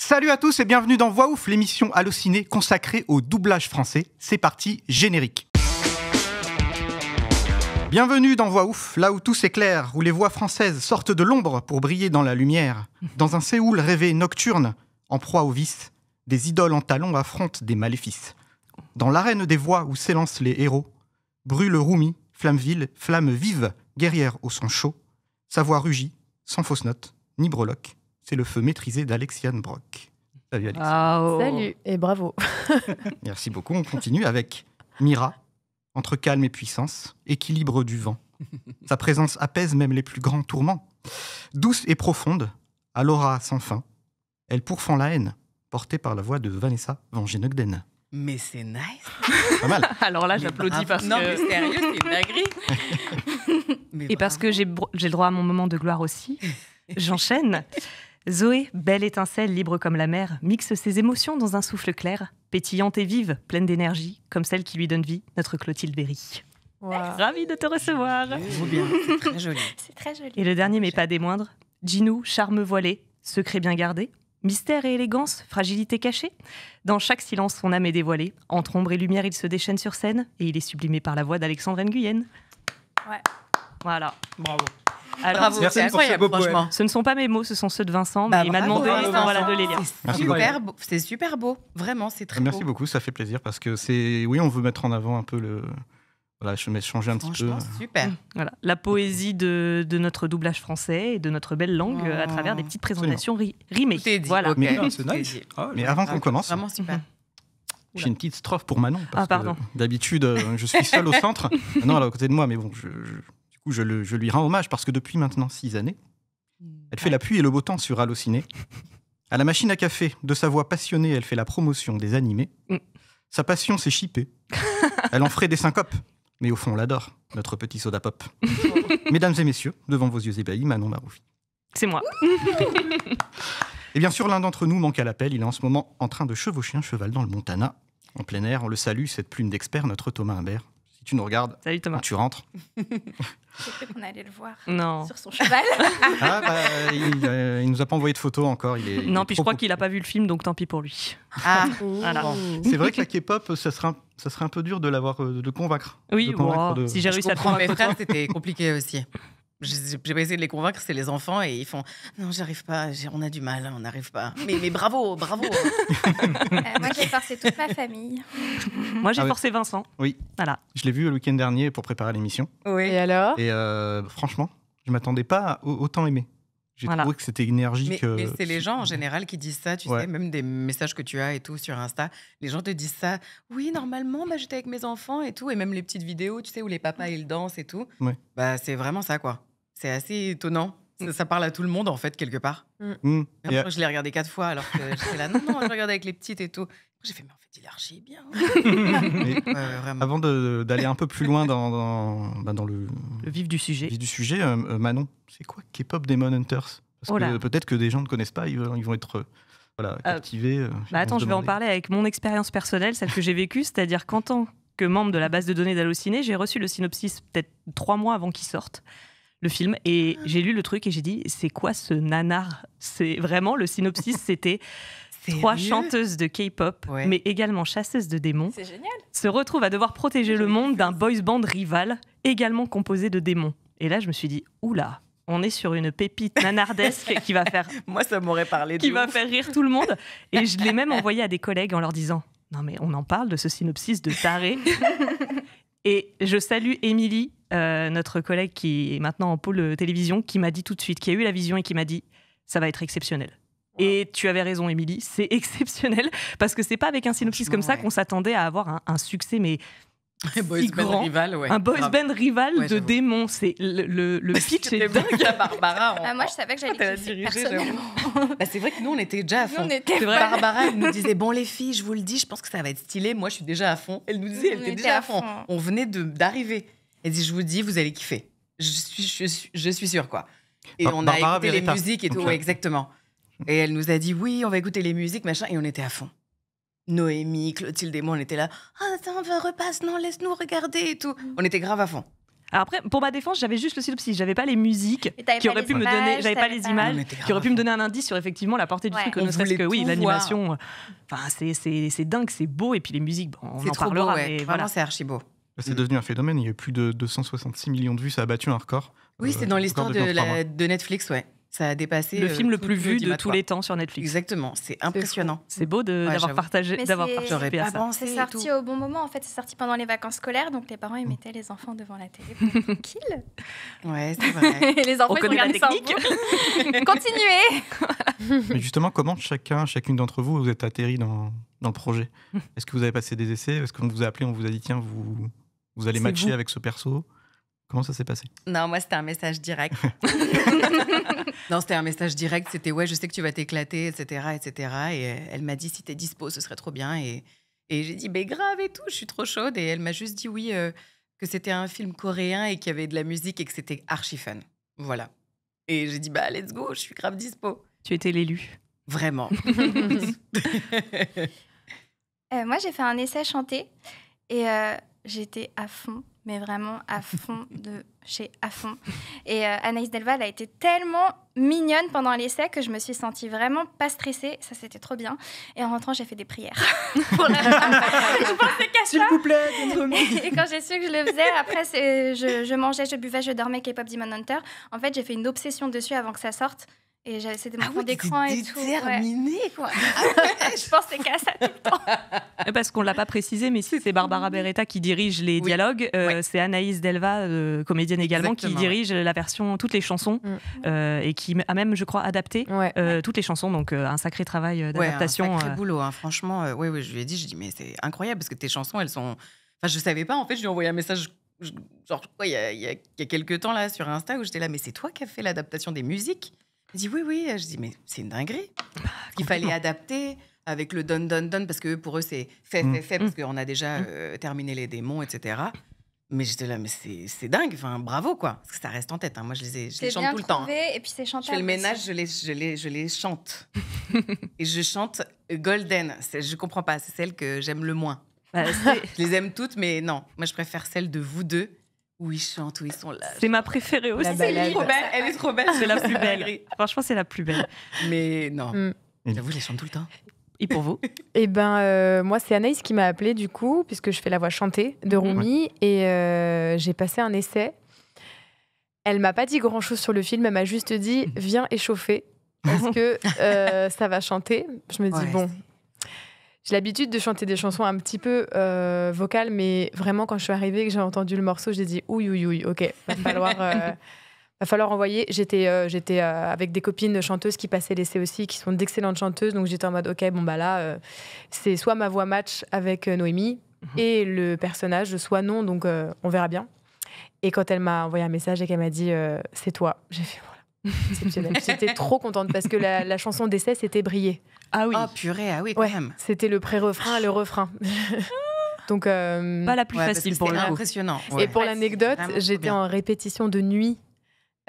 Salut à tous et bienvenue dans Voix Ouf, l'émission Allociné consacrée au doublage français. C'est parti, générique. Bienvenue dans Voix Ouf, là où tout s'éclaire, où les voix françaises sortent de l'ombre pour briller dans la lumière. Dans un Séoul rêvé nocturne, en proie au vice, des idoles en talons affrontent des maléfices. Dans l'arène des voix où s'élancent les héros, brûle Rumi, flamme vive, guerrière au son chaud. Sa voix rugit, sans fausse note, ni breloque. C'est le feu maîtrisé d'Alexiane Brock. Salut Alexiane. Oh. Salut et bravo. Merci beaucoup. On continue avec Mira, entre calme et puissance, équilibre du vent. Sa présence apaise même les plus grands tourments. Douce et profonde, à l'aura sans fin, elle pourfend la haine, portée par la voix de Vanessa Van Genugden. Mais c'est nice. Pas mal. Alors là, Mais j'applaudis bravo. parce Non, que... mais sérieux, c'est une dinguerie. Mais Et parce bravo. que j'ai le droit à mon moment de gloire aussi. J'enchaîne. Zoé, belle étincelle libre comme la mer, mixe ses émotions dans un souffle clair, pétillante et vive, pleine d'énergie, comme celle qui lui donne vie, notre Clotilde Berry. Wow. Ravie de te recevoir. Trop bien, c'est très joli. C'est très joli. Et le dernier, mais pas des moindres, Ginou, charme voilé, secret bien gardé, mystère et élégance, fragilité cachée. Dans chaque silence, son âme est dévoilée. Entre ombre et lumière, il se déchaîne sur scène et il est sublimé par la voix d'Alexandre Nguyen. Ouais. Voilà. Bravo. Alors, Bravo, Merci c'est pour ce incroyable, beau poème. franchement. ce ne sont pas mes mots, ce sont ceux de Vincent, Bah, mais il m'a bravo, demandé Vincent. voilà, de les lire. C'est Merci. super beau. C'est super beau. Vraiment, c'est très Merci beau. beaucoup, ça fait plaisir parce que c'est... Oui, on veut mettre en avant un peu le... Voilà, je vais changer un petit peu. Franchement, super. Voilà, la poésie de notre doublage français et de notre belle langue Oh. à travers des petites présentations rimées. Tout est dit. Voilà. Ok. Mais- Ah, c'est Tout est nice. dit. Ah, Mais avant qu'on commence, Vraiment super. j'ai une petite strophe pour Manon. Parce Ah, pardon. que d'habitude, je suis seul au centre. Non, elle est à côté de moi, mais bon, du coup, je lui rends hommage parce que depuis maintenant 6 années, elle fait la pluie et le beau temps sur Allociné. À la machine à café, de sa voix passionnée, elle fait la promotion des animés. Mm. Sa passion, c'est chipper. Elle en ferait des syncopes. Mais au fond, on l'adore, notre petit soda pop. Mesdames et messieurs, devant vos yeux ébahis, Manon Maroufi. C'est moi. Et bien sûr, l'un d'entre nous manque à l'appel. Il est en ce moment en train de chevaucher un cheval dans le Montana. En plein air, on le salue, cette plume d'expert, notre Thomas Imbert. Si tu nous regardes, Salut quand Thomas. tu rentres. J'ai cru qu'on allait le voir Non. sur son cheval. Ah, bah, il nous a pas envoyé de photos encore. Il est Non, puis je trop crois qu'il n'a pas vu le film, donc tant pis pour lui. Ah, Voilà. bon. C'est vrai que la K-pop, ça serait un peu dur de l'avoir, de le convaincre. Oui, De convaincre wow. de- Si j'ai Je réussi à le comprends, mes convaincre, frères, c'était compliqué aussi. J'ai pas essayé de les convaincre, c'est les enfants, et ils font « Non, j'arrive pas, on a du mal, on n'arrive pas. » Mais bravo, bravo. Moi, j'ai forcé toute ma famille. moi j'ai Ah oui. forcé Vincent. Oui. Voilà. Je l'ai vu le week-end dernier pour préparer l'émission. Oui. Oh. alors Et franchement, je m'attendais pas à autant aimer. J'ai Voilà. trouvé que c'était énergique. Mais c'est les gens en général qui disent ça, tu Ouais. sais, même des messages que tu as et tout sur Insta. Les gens te disent ça. Oui, normalement, bah, j'étais avec mes enfants et tout. Et même les petites vidéos, tu sais, où les papas ils dansent et tout. Ouais. Bah, c'est vraiment ça, quoi. C'est assez étonnant. Ça parle à tout le monde, en fait, quelque part. Mm. Et Et, après, je l'ai regardé 4 fois alors que j'étais là. Non, je regardais avec les petites et tout. J'ai fait, mais en fait, il est archi bien. et Ouais, vraiment. avant d'aller un peu plus loin dans le Le vif du sujet. vif du sujet, Manon, c'est quoi K-pop Demon Hunters? Parce Oh là. que peut-être que des gens ne connaissent pas, ils vont être captivés. Ils Bah attends, vont se je vais en demander. parler avec mon expérience personnelle, celle que j'ai vécue, c'est-à-dire qu'en tant que membre de la base de données d'Allociné, j'ai reçu le synopsis peut-être 3 mois avant qu'il sorte, le film, et j'ai lu le truc et j'ai dit, c'est quoi ce nanar? C'est vraiment, le synopsis, c'était 3 Sérieux chanteuses de K-pop, Ouais. mais également chasseuses de démons, C'est génial. se retrouvent à devoir protéger le monde d'un boys band rival, également composé de démons. Et là, je me suis dit, oula, on est sur une pépite nanardesque qui va faire Moi, ça m'aurait parlé de qui va ouf. faire rire tout le monde. Et je l'ai même envoyé à des collègues en leur disant « Non mais on en parle de ce synopsis de taré ». Et je salue Émilie, notre collègue qui est maintenant en pôle télévision, qui m'a dit tout de suite, qui a eu la vision et qui m'a dit « Ça va être exceptionnel ». Et tu avais raison, Émilie, c'est exceptionnel parce que c'est pas avec un synopsis comme ça Franchement, qu'on s'attendait à avoir un succès, mais Boys si band grand. rival, ouais. un boys grave. band rival Ouais, de j'avoue. démons. C'est le pitch est C'était dingue. dingue. La Barbara. Ah, moi, je savais que j'allais t'as kiffer, dirigé, personnellement. Bah, c'est vrai que nous, on était déjà à Nous, fond. on était C'est vrai. Barbara, elle nous disait bon les filles, je vous le dis, je pense que ça va être stylé. Moi, je suis déjà à fond. Elle nous disait, elle On était était déjà à à fond. fond. On venait d'arriver. Elle dit, je vous dis, vous allez kiffer. Je suis sûre quoi. Et on a Barbara écouté les Beretta. musiques et tout, Donc, ouais, exactement. Et elle nous a dit oui, on va écouter les musiques machin, et on était à fond. Noémie, Clotilde et moi, on était là. Ah, attends, on repasse, non, laisse-nous regarder et tout. On était grave à fond. Alors après, pour ma défense, j'avais juste le synopsis, j'avais pas les musiques Et t'avais qui pas auraient les pu me images, donner, j'avais pas t'avais les pas- images, Non, mais t'es qui auraient pu me donner un indice sur effectivement la portée du Ouais. truc, On ne serait-ce que voulait tout l'animation. Enfin, c'est dingue, c'est beau, et puis les musiques, bon, on C'est en trop beau, parlera, ouais. mais Vraiment, voilà. c'est archi beau. C'est devenu un phénomène. Il y a eu plus de 266 millions de vues. Ça a battu un record. Oui, c'est dans l'histoire record depuis 3 mois. de Netflix, ouais. Ça a dépassé Le film le tout plus vu de l'audimat, tous quoi. les temps sur Netflix. Exactement, c'est impressionnant. C'est beau d'avoir j'avoue. partagé, Mais d'avoir c'est- J'aurais participé à pas ça. pensé. C'est et sorti tout. au bon moment, en fait, c'est sorti pendant les vacances scolaires, donc les parents ils mettaient les enfants devant la télé pour être tranquilles. Ouais, c'est vrai. Et les enfants On ils connaît la regardaient ça en technique. boucle. Continuez. Mais justement, comment chacune d'entre vous, vous êtes atterri dans le projet? Est-ce que vous avez passé des essais? Est-ce qu'on vous a appelé, on vous a dit tiens, vous allez C'est matcher vous. avec ce perso? Comment ça s'est passé? Non, moi, c'était un message direct. Non, c'était un message direct. C'était ouais, je sais que tu vas t'éclater, etc., etc. Et elle m'a dit si t'es dispo, ce serait trop bien. Et j'ai dit mais grave et tout, je suis trop chaude. Et elle m'a juste dit oui, que c'était un film coréen et qu'il y avait de la musique et que c'était archi fun. Voilà. Et j'ai dit bah let's go, je suis grave dispo. Tu étais l'élu. Vraiment. Moi j'ai fait un essai chanté et j'étais à fond, mais vraiment à fond de chez à fond. Et Anaïs Delval a été tellement mignonne pendant l'essai que je me suis sentie vraiment pas stressée. Ça, c'était trop bien. Et en rentrant, j'ai fait des prières. Pour la je pensais qu'à ça. vous plaît, Et quand j'ai su que je le faisais, après, je mangeais, je buvais, je dormais K-pop Demon Hunter. En fait, j'ai fait une obsession dessus avant que ça sorte. Et c'était mon fond d'écran et tout. Ouais. Déterminé, quoi. Je pensais qu'à ça tout le temps. Parce qu'on ne l'a pas précisé, mais si, c'est Barbara Beretta qui dirige les Oui. dialogues. Ouais. C'est Anaïs Delva, comédienne également, Exactement, qui dirige la version, toutes les chansons, et qui a même, je crois, adapté toutes les chansons. Donc, un sacré travail d'adaptation. Ouais, un sacré boulot, hein. Franchement, ouais, je lui ai dit, mais c'est incroyable parce que tes chansons, elles sont. Enfin, je savais pas. En fait, je lui ai envoyé un message, genre, il y a quelques temps là sur Insta où j'étais là, mais c'est toi qui as fait l'adaptation des musiques? Elle dit oui. Je dis mais c'est une dinguerie. Il fallait adapter avec le don parce que pour eux c'est fait parce qu'on a déjà terminé les démons, etc. Mais j'étais là, mais c'est dingue. Enfin, bravo quoi, parce que ça reste en tête. Hein. Moi, je les C'est chante bien tout le temps. trouvé, et puis c'est Je chantable. fais le ménage, aussi. je les chante. Et je chante Golden. Je comprends pas, c'est celle que j'aime le moins. Bah, Je les aime toutes, mais non. Moi, je préfère celle de vous deux, où ils chantent, où ils sont là. c'est ma préférée aussi. La balade. Trop belle, elle est trop belle. C'est la plus belle. Franchement, c'est la plus belle. Mais non. Mm. J'avoue, je les chante tout le temps. Et pour vous? Eh ben, moi, c'est Anaïs qui m'a appelée, du coup, puisque je fais la voix chantée de Rumi. Et j'ai passé un essai. Elle m'a pas dit grand-chose sur le film. Elle m'a juste dit « Viens échauffer, parce que ça va chanter. » Je me dis Ouais, bon, j'ai l'habitude de chanter des chansons un petit peu vocales, mais vraiment, quand je suis arrivée et que j'ai entendu le morceau, j'ai dit « Ouille, ok, va falloir envoyer. » J'étais avec des copines chanteuses qui passaient l'essai aussi, qui sont d'excellentes chanteuses. Donc j'étais en mode, ok, bon bah là, c'est soit ma voix match avec Noémie et le personnage, soit non, donc on verra bien. Et quand elle m'a envoyé un message et qu'elle m'a dit, c'est toi, j'ai fait, voilà, exceptionnel. J'étais trop contente parce que la chanson d'essai, c'était Briller. Ah oui. Oh purée, ah oui, quand Ouais, même. c'était le pré-refrain et le refrain. Donc, Pas la plus Ouais, parce facile que pour c'est le coup. impressionnant. et Ouais. pour l'anecdote, Vraiment trop j'étais bien. en répétition de nuit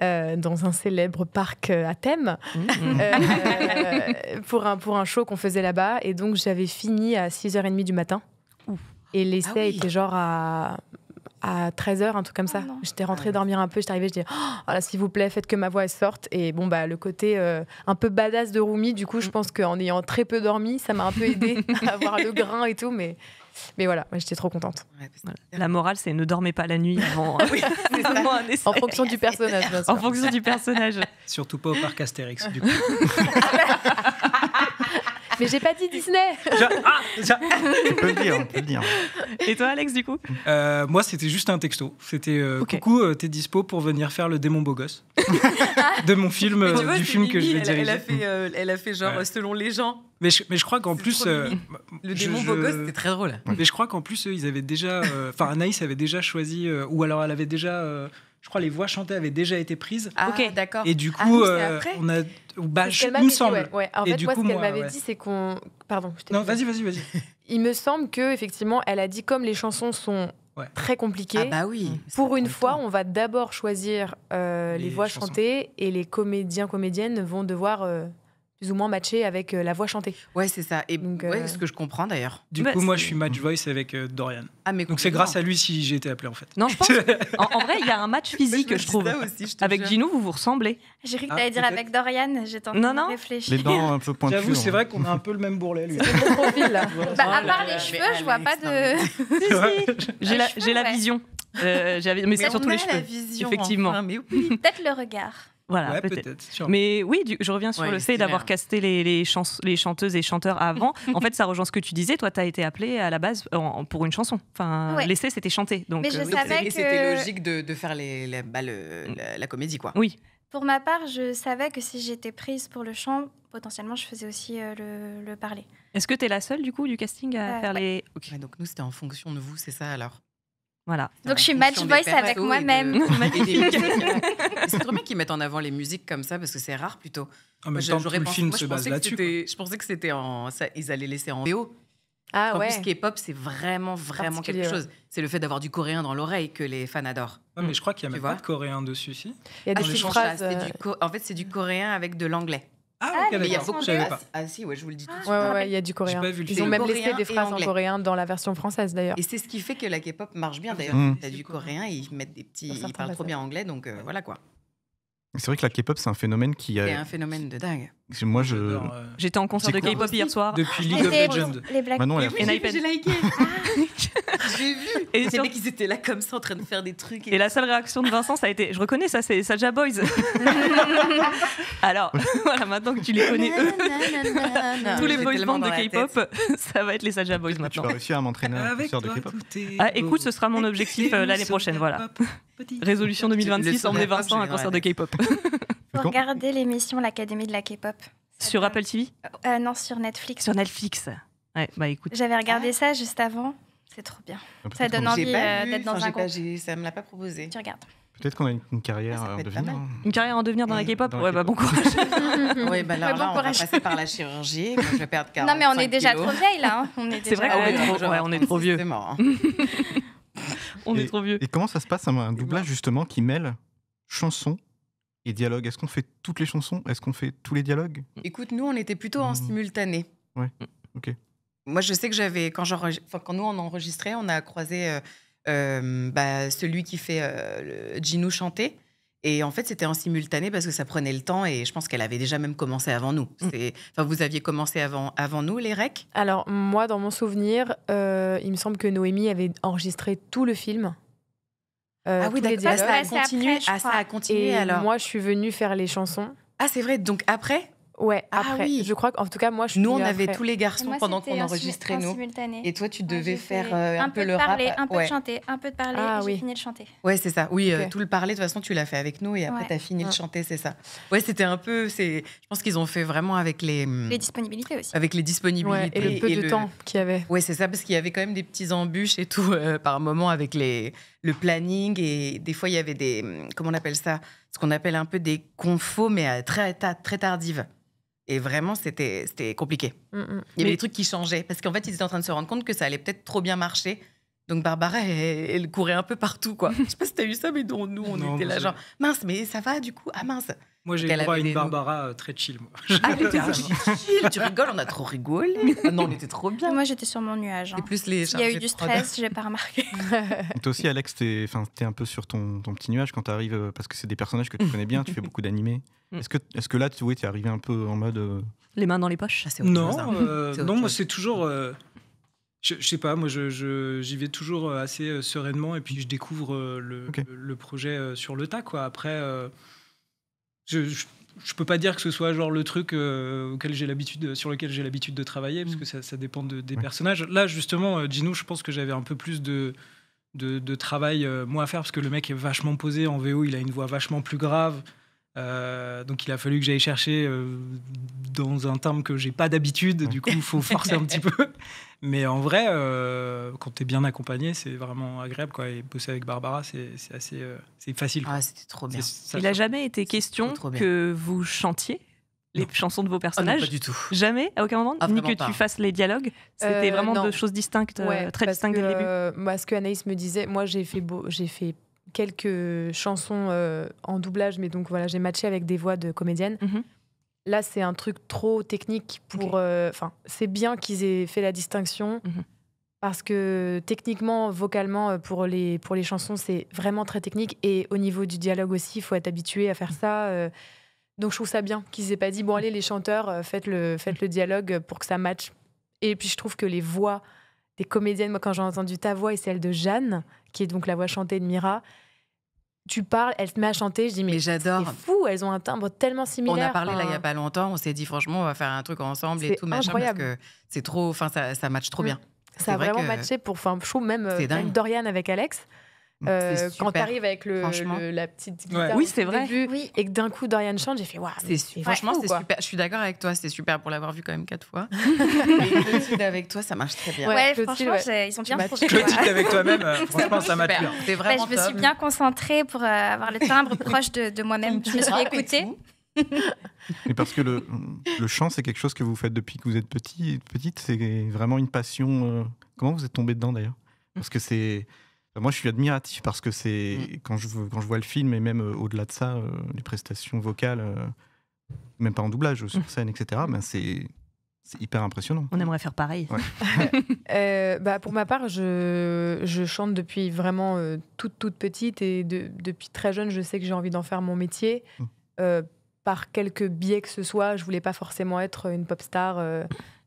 dans un célèbre parc à thème. Pour un show qu'on faisait là-bas. Et donc, j'avais fini à 6h30 du matin. Et l'essai Ah oui. était genre à 13h, un truc comme ça. non. J'étais rentrée dormir un peu, j'étais arrivée, je dis voilà, s'il vous plaît, faites que ma voix elle sorte. Et bon, bah, le côté un peu badass de Rumi, du coup, je pense qu'en ayant très peu dormi, ça m'a un peu aidée à avoir le grain et tout. Mais voilà, moi, j'étais trop contente. Ouais, parce que- Voilà. La morale, c'est ne dormez pas la nuit avant, Oui, c'est ça. avant un essai. En fonction du personnage, bien sûr. En fonction du personnage. Surtout pas au parc Astérix, du coup. Mais j'ai pas dit Disney. On peut le dire. Et toi, Alex, du coup? Moi, c'était juste un texto. C'était Ok. coucou, t'es dispo pour venir faire le démon beau gosse de mon film, Mais tu vois, du c'est film que je Mimi, vais elle diriger. elle a fait genre Ouais. selon les gens. Mais je crois qu'en C'est plus, trop mimi. Le démon beau gosse, c'était très drôle. Mais je crois qu'en plus, eux, ils avaient déjà. Enfin, Anaïs avait déjà choisi, ou alors elle avait déjà. Je crois les voix chantées avaient déjà été prises. Ah, Ok. d'accord. Et du Ah coup, oui, c'est après on a. Bah, C'est ce il qu'elle m'avait me dit, semble. ouais. En Et fait, du moi, coup, ce qu'elle moi, m'avait ouais. dit, c'est qu'on. Pardon, je t'ai Non, coupé. vas-y. Il me semble que effectivement, elle a dit comme les chansons sont Ouais. très compliquées. Ah bah oui. Pour Ça une prend le fois, temps. on va d'abord choisir les Les voix chansons. chantées et les comédiennes vont devoir plus ou moins matché avec la voix chantée. Ouais, c'est ça. Et Donc, ce que je comprends d'ailleurs. Du coup, moi, je suis match voice avec Dorian. Ah, mais Donc c'est grâce à lui si j'ai été appelé en fait. Non, je pense. En vrai, il y a un match physique, je trouve. Avec Ginou, vous vous ressemblez. J'ai cru que Ah, t'allais dire peut-être. avec Dorian. J'étais en train Non, de non. réfléchir. Les dents un peu pointues. J'avoue, c'est hein. vrai qu'on a un peu le même bourrelet, lui. C'est mon profil, là. Bah, à part les cheveux, je vois pas de. J'ai la ouais. vision. Mais c'est surtout les cheveux. Effectivement. Enfin, mais oui. Peut-être le regard. Voilà, Ouais, peut-être. peut-être. sûrement. Mais oui, je reviens sur Ouais, le il est fait d'avoir stylé, casté les chanteuses et chanteurs avant. En fait, ça rejoint ce que tu disais. Toi, tu as été appelé à la base pour une chanson. Enfin, Ouais. l'essai, c'était chanté. Donc, Mais je oui. savais Et que- c'était logique de faire la comédie, quoi. Oui. Pour ma part, je savais que si j'étais prise pour le chant, potentiellement, je faisais aussi le parler. Est-ce que tu es la seule, du coup, du casting à faire ouais. les. Ouais, donc nous, c'était en fonction de vous, c'est ça alors. Voilà. Donc, En je suis fonction match des voice avec persos et moi-même. et des musiques. Et c'est trop bien qu'ils mettent en avant les musiques comme ça parce que c'est rare plutôt. En même Moi, temps, tout j'aurais le pensé- film moi, se je base pensais que là-dessus. c'était- Je pensais que c'était ils allaient laisser en VO. Ah En ouais. plus, K-pop, c'est vraiment Particulier, quelque ouais. chose. C'est le fait d'avoir du coréen dans l'oreille que les fans adorent. Ouais, mais je crois qu'il n'y a Tu même vois pas de coréen dessus, si. Il y a des Ah, petites les phrases. En fait, c'est du coréen avec de l'anglais. Ah, Ah, ok, mais Mais il y a d'accord. beaucoup Je savais pas. Ah si, ouais, je vous le dis tout de suite. Ouais, il y a du coréen. pas vu le Ils film. ont même Coréen laissé des et phrases en anglais. coréen dans la version française, d'ailleurs. Et c'est ce qui fait que la K-pop marche bien d'ailleurs. Mm. T'as du coréen, ils mettent des petits, Dans certains ils parlent trop passages. bien anglais, donc voilà quoi. C'est vrai que la K-pop, c'est un phénomène qui C'est a. un phénomène de dingue. Moi, je. J'adore, J'étais en concert de J'écoute K-pop hier soir. Depuis Et League of c'est Legends. les Black. Manon, elle a Et fait- Naipen. j'ai liké. J'ai vu. Et Et sur- les mecs, ils étaient là comme ça en train de faire des trucs. Et la seule réaction de Vincent, ça a été je reconnais ça, c'est Saja Boys. Alors, voilà, maintenant que tu les connais, eux, tous les J'ai boys tellement bands de dans la K-pop, ça va être les Saja Boys Tu maintenant. vas réussir à m'entraîner à un Avec concert de toi, K-pop. tout est Ah, beau. écoute, ce sera mon objectif l'année prochaine, voilà. Résolution 2026, Le emmener Soda Pop, Vincent à un j'ai dans concert la de K-pop. Faut regarder l'émission L'Académie de la K-pop. Sur Apple TV. Non, sur Netflix. Sur Netflix. Ouais, bah écoute. J'avais regardé ça juste avant. C'est trop bien. Ça donne envie J'ai pas vu, d'être dans enfin, un j'ai pas- groupe. ça me l'a pas proposé. Tu regardes. Peut-être qu'on a une carrière Ça peut à être pas devenir. mal. Une carrière en devenir dans la K-pop. Dans la Ouais, bah bon K-pop. courage. Oui, bah Ouais, là, bon on va courage. passer par la chirurgie. Moi, je vais perdre 45 Non, mais on est déjà kilos. trop vieille là. hein. On est C'est déjà- vrai Ah qu'on oui, est trop- genre, ouais, on est trop 36, vieux. C'est mort. On est Et- trop vieux. Et comment ça se passe un doublage justement qui mêle chansons et dialogue? Est-ce qu'on fait toutes les chansons? Est-ce qu'on fait tous les dialogues? Écoute, nous, on était plutôt en Mhm. simultané. Ouais, ok. Moi, je sais que quand nous, on enregistrait, on a croisé celui qui fait Ginou chanter. Et en fait, c'était en simultané parce que ça prenait le temps et je pense qu'elle avait déjà même commencé avant nous. Vous aviez commencé avant nous, les recs? Alors, moi, dans mon souvenir, il me semble que Noémie avait enregistré tout le film. Ah oui, tous les d'accord. dialogues. Ça a C'est après, continué. je Ah, ça a crois. continué Et alors. moi, je suis venue faire les chansons. Ah, c'est vrai. Donc après, Ouais, Ah après. oui. Je crois qu'en tout cas, moi, je suis nous, on venue avait après. tous les garçons Moi, pendant c'était qu'on en enregistrait, en nous. simultané. Et toi, tu Ouais, devais j'ai faire fait un peu de le parler, rap. un peu Ouais. de chanter, un peu de parler Ah et oui. j'ai fini de chanter. Ouais, c'est ça. Oui, Ok. tout le parler, de toute façon, tu l'as fait avec nous et après, Ouais. tu as fini de Ouais. chanter, c'est ça. Ouais, c'était un peu. Je pense qu'ils ont fait vraiment avec les disponibilités aussi. avec les disponibilités. Ouais, et le peu de temps qu'il y avait. Ouais, c'est ça, parce qu'il y avait quand même des petits embûches et tout par moment avec le planning. Et des fois, il y avait des. Comment on appelle ça? Ce qu'on appelle un peu des confos, mais très tardives. Et vraiment, c'était compliqué. Mm, mm. Il y avait des trucs qui changeaient. Parce qu'en fait, ils étaient en train de se rendre compte que ça allait peut-être trop bien marcher. Donc, Barbara, elle courait un peu partout, quoi. Je sais pas si t'as eu ça, mais nous, on Non, était là, moi, genre, mince, mais ça va, du coup? Ah, mince. Moi, j'ai Elle le droit à avait une des noms. Barbara très chill. Moi. Ah, elle était chill. Tu rigoles, on a trop rigolé. Ah non, on était trop bien. Moi, j'étais sur mon nuage. hein. Et plus les S'il y a eu chargés du de prod. stress, j'ai pas remarqué. Toi aussi, Alex, t'es un peu sur ton petit nuage quand t'arrives, parce que c'est des personnages que tu connais bien, tu fais beaucoup d'animés. Mm. Est-ce que là, tu es arrivé un peu en mode. Les mains dans les poches. Ah, c'est autre Non, chose, hein. C'est autre non, moi chose. c'est toujours. Je sais pas, moi j'y vais toujours assez sereinement et puis je découvre Ok. le projet sur le tas, quoi. Après, je peux pas dire que ce soit genre le truc sur lequel j'ai l'habitude de travailler parce que ça dépend des Ouais. personnages. Là, justement, Ginou, je pense que j'avais un peu plus de travail moi à faire parce que le mec est vachement posé en VO, il a une voix vachement plus grave. Donc il a fallu que j'aille chercher dans un terme que j'ai pas d'habitude, Ouais. du coup il faut forcer un petit peu. Mais en vrai, quand t'es bien accompagné, c'est vraiment agréable, quoi. Et bosser avec Barbara, c'est assez c'est facile, quoi. Ah, c'était trop bien. Ça Il n'a change. jamais été question trop bien. que vous chantiez les chansons de vos Ah non, personnages. pas du tout. Jamais, à aucun moment, Ah, ni vraiment que pas. tu fasses les dialogues. C'était vraiment non. deux choses distinctes, très parce distinctes que, dès le début. ce que Anaïs me disait, moi j'ai fait quelques chansons en doublage, mais donc voilà, j'ai matché avec des voix de comédiennes. Mhm. là, c'est un truc trop technique pour. Enfin, c'est bien qu'ils aient fait la distinction. Parce que techniquement, vocalement, pour les chansons, c'est vraiment très technique. Et au niveau du dialogue aussi, il faut être habitué à faire ça. Donc je trouve ça bien qu'ils aient pas dit bon allez les chanteurs, faites le dialogue pour que ça matche. Et puis je trouve que les voix des comédiennes, moi quand j'ai entendu ta voix et celle de Jeanne, qui est donc la voix chantée de Mira, tu parles, elle se met à chanter, je dis mais j'adore. C'est fou, elles ont un timbre tellement similaire. On a parlé là il y a pas longtemps, on s'est dit franchement on va faire un truc ensemble et tout machin incroyable. parce que c'est trop, enfin ça matche trop bien. Ça a vraiment matché pour, enfin, je trouve même Dorian avec Alex. Quand t'arrives avec la petite guitare oui, c'est vrai. début, et que d'un coup Dorian chante, j'ai fait waouh. Franchement, c'est super. Je suis d'accord avec toi, c'est super pour l'avoir vu quand même 4 fois. Et Clotilde avec toi, ça marche très bien. Ouais, franchement, ils sont bien trouvés. Clotilde avec toi-même, franchement, ça matche bien. C'est vraiment je me suis bien concentrée pour avoir le timbre proche de moi-même. Je me suis écoutée. Mais parce que le chant, c'est quelque chose que vous faites depuis que vous êtes petite. C'est vraiment une passion. Comment vous êtes tombée dedans d'ailleurs? Parce que c'est. Moi, je suis admiratif parce que c'est quand je vois le film et même au-delà de ça, les prestations vocales, même pas en doublage, sur scène, etc. Ben c'est hyper impressionnant. On aimerait faire pareil. Ouais. Pour ma part, je chante depuis vraiment toute petite et depuis très jeune, je sais que j'ai envie d'en faire mon métier. Par quelques biais que ce soit, je voulais pas forcément être une pop star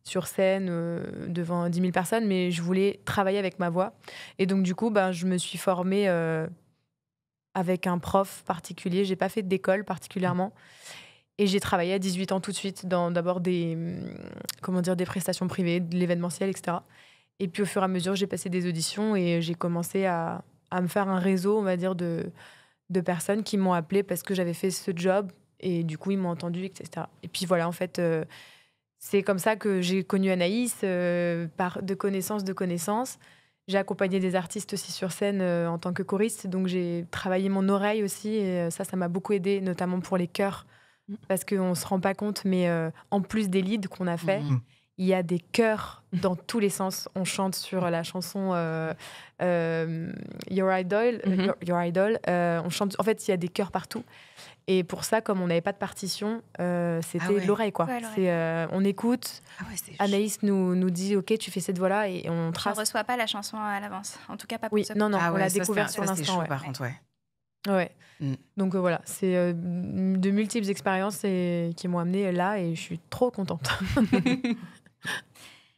sur scène devant 10 000 personnes, mais je voulais travailler avec ma voix. Et donc du coup, je me suis formée avec un prof particulier. J'ai pas fait d'école particulièrement. Et j'ai travaillé à 18 ans tout de suite dans d'abord des prestations privées, de l'événementiel, etc. Et puis au fur et à mesure, j'ai passé des auditions et j'ai commencé à me faire un réseau, on va dire, de personnes qui m'ont appelée parce que j'avais fait ce job. Et du coup, ils m'ont entendu, etc. Et puis voilà, en fait, c'est comme ça que j'ai connu Anaïs, de connaissances. J'ai accompagné des artistes aussi sur scène en tant que choriste. Donc, j'ai travaillé mon oreille aussi. Et ça m'a beaucoup aidé, notamment pour les chœurs. Parce qu'on ne se rend pas compte, mais en plus des leads qu'on a fait, il y a des chœurs dans tous les sens. On chante sur la chanson Your Idol. Your Idol. On chante, en fait, il y a des chœurs partout. Et pour ça, comme on n'avait pas de partition, c'était l'oreille, quoi. Ouais, l'oreille. On écoute. Anaïs nous dit, OK, tu fais cette voix-là, et on trace. On ne reçoit pas la chanson à l'avance. En tout cas, pas pour ce non, on l'a découvert sur l'instant. Par contre, Ouais. Donc voilà, c'est de multiples expériences qui m'ont amenée là, et je suis trop contente.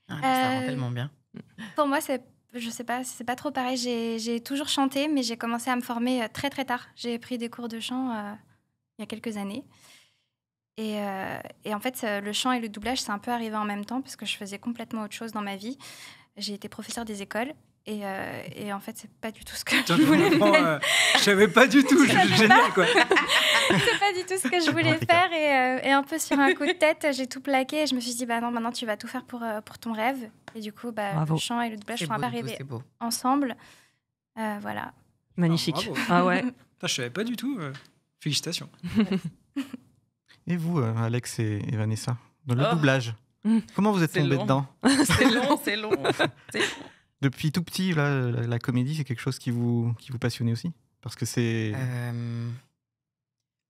Ça rend tellement bien. Pour moi, je sais pas, c'est pas trop pareil. J'ai toujours chanté, mais j'ai commencé à me former très très tard. J'ai pris des cours de chant il y a quelques années. Et en fait, le chant et le doublage, c'est un peu arrivé en même temps parce que je faisais complètement autre chose dans ma vie. J'ai été professeure des écoles. Et en fait, c'est pas du tout ce que je voulais faire. Je savais pas du tout, génial quoi. C'est pas du tout ce que je voulais faire et un peu sur un coup de tête, j'ai tout plaqué et je me suis dit non, maintenant tu vas tout faire pour ton rêve. Et du coup, le chant et le doublage sont un peu arrivés ensemble. Voilà. Magnifique. Ah ouais. Je savais pas du tout. Félicitations. Et vous, Alex et Vanessa, dans le doublage, comment vous êtes tombés dedans? C'est long. Depuis tout petit, la comédie, c'est quelque chose qui vous passionnait aussi? Parce que c'est...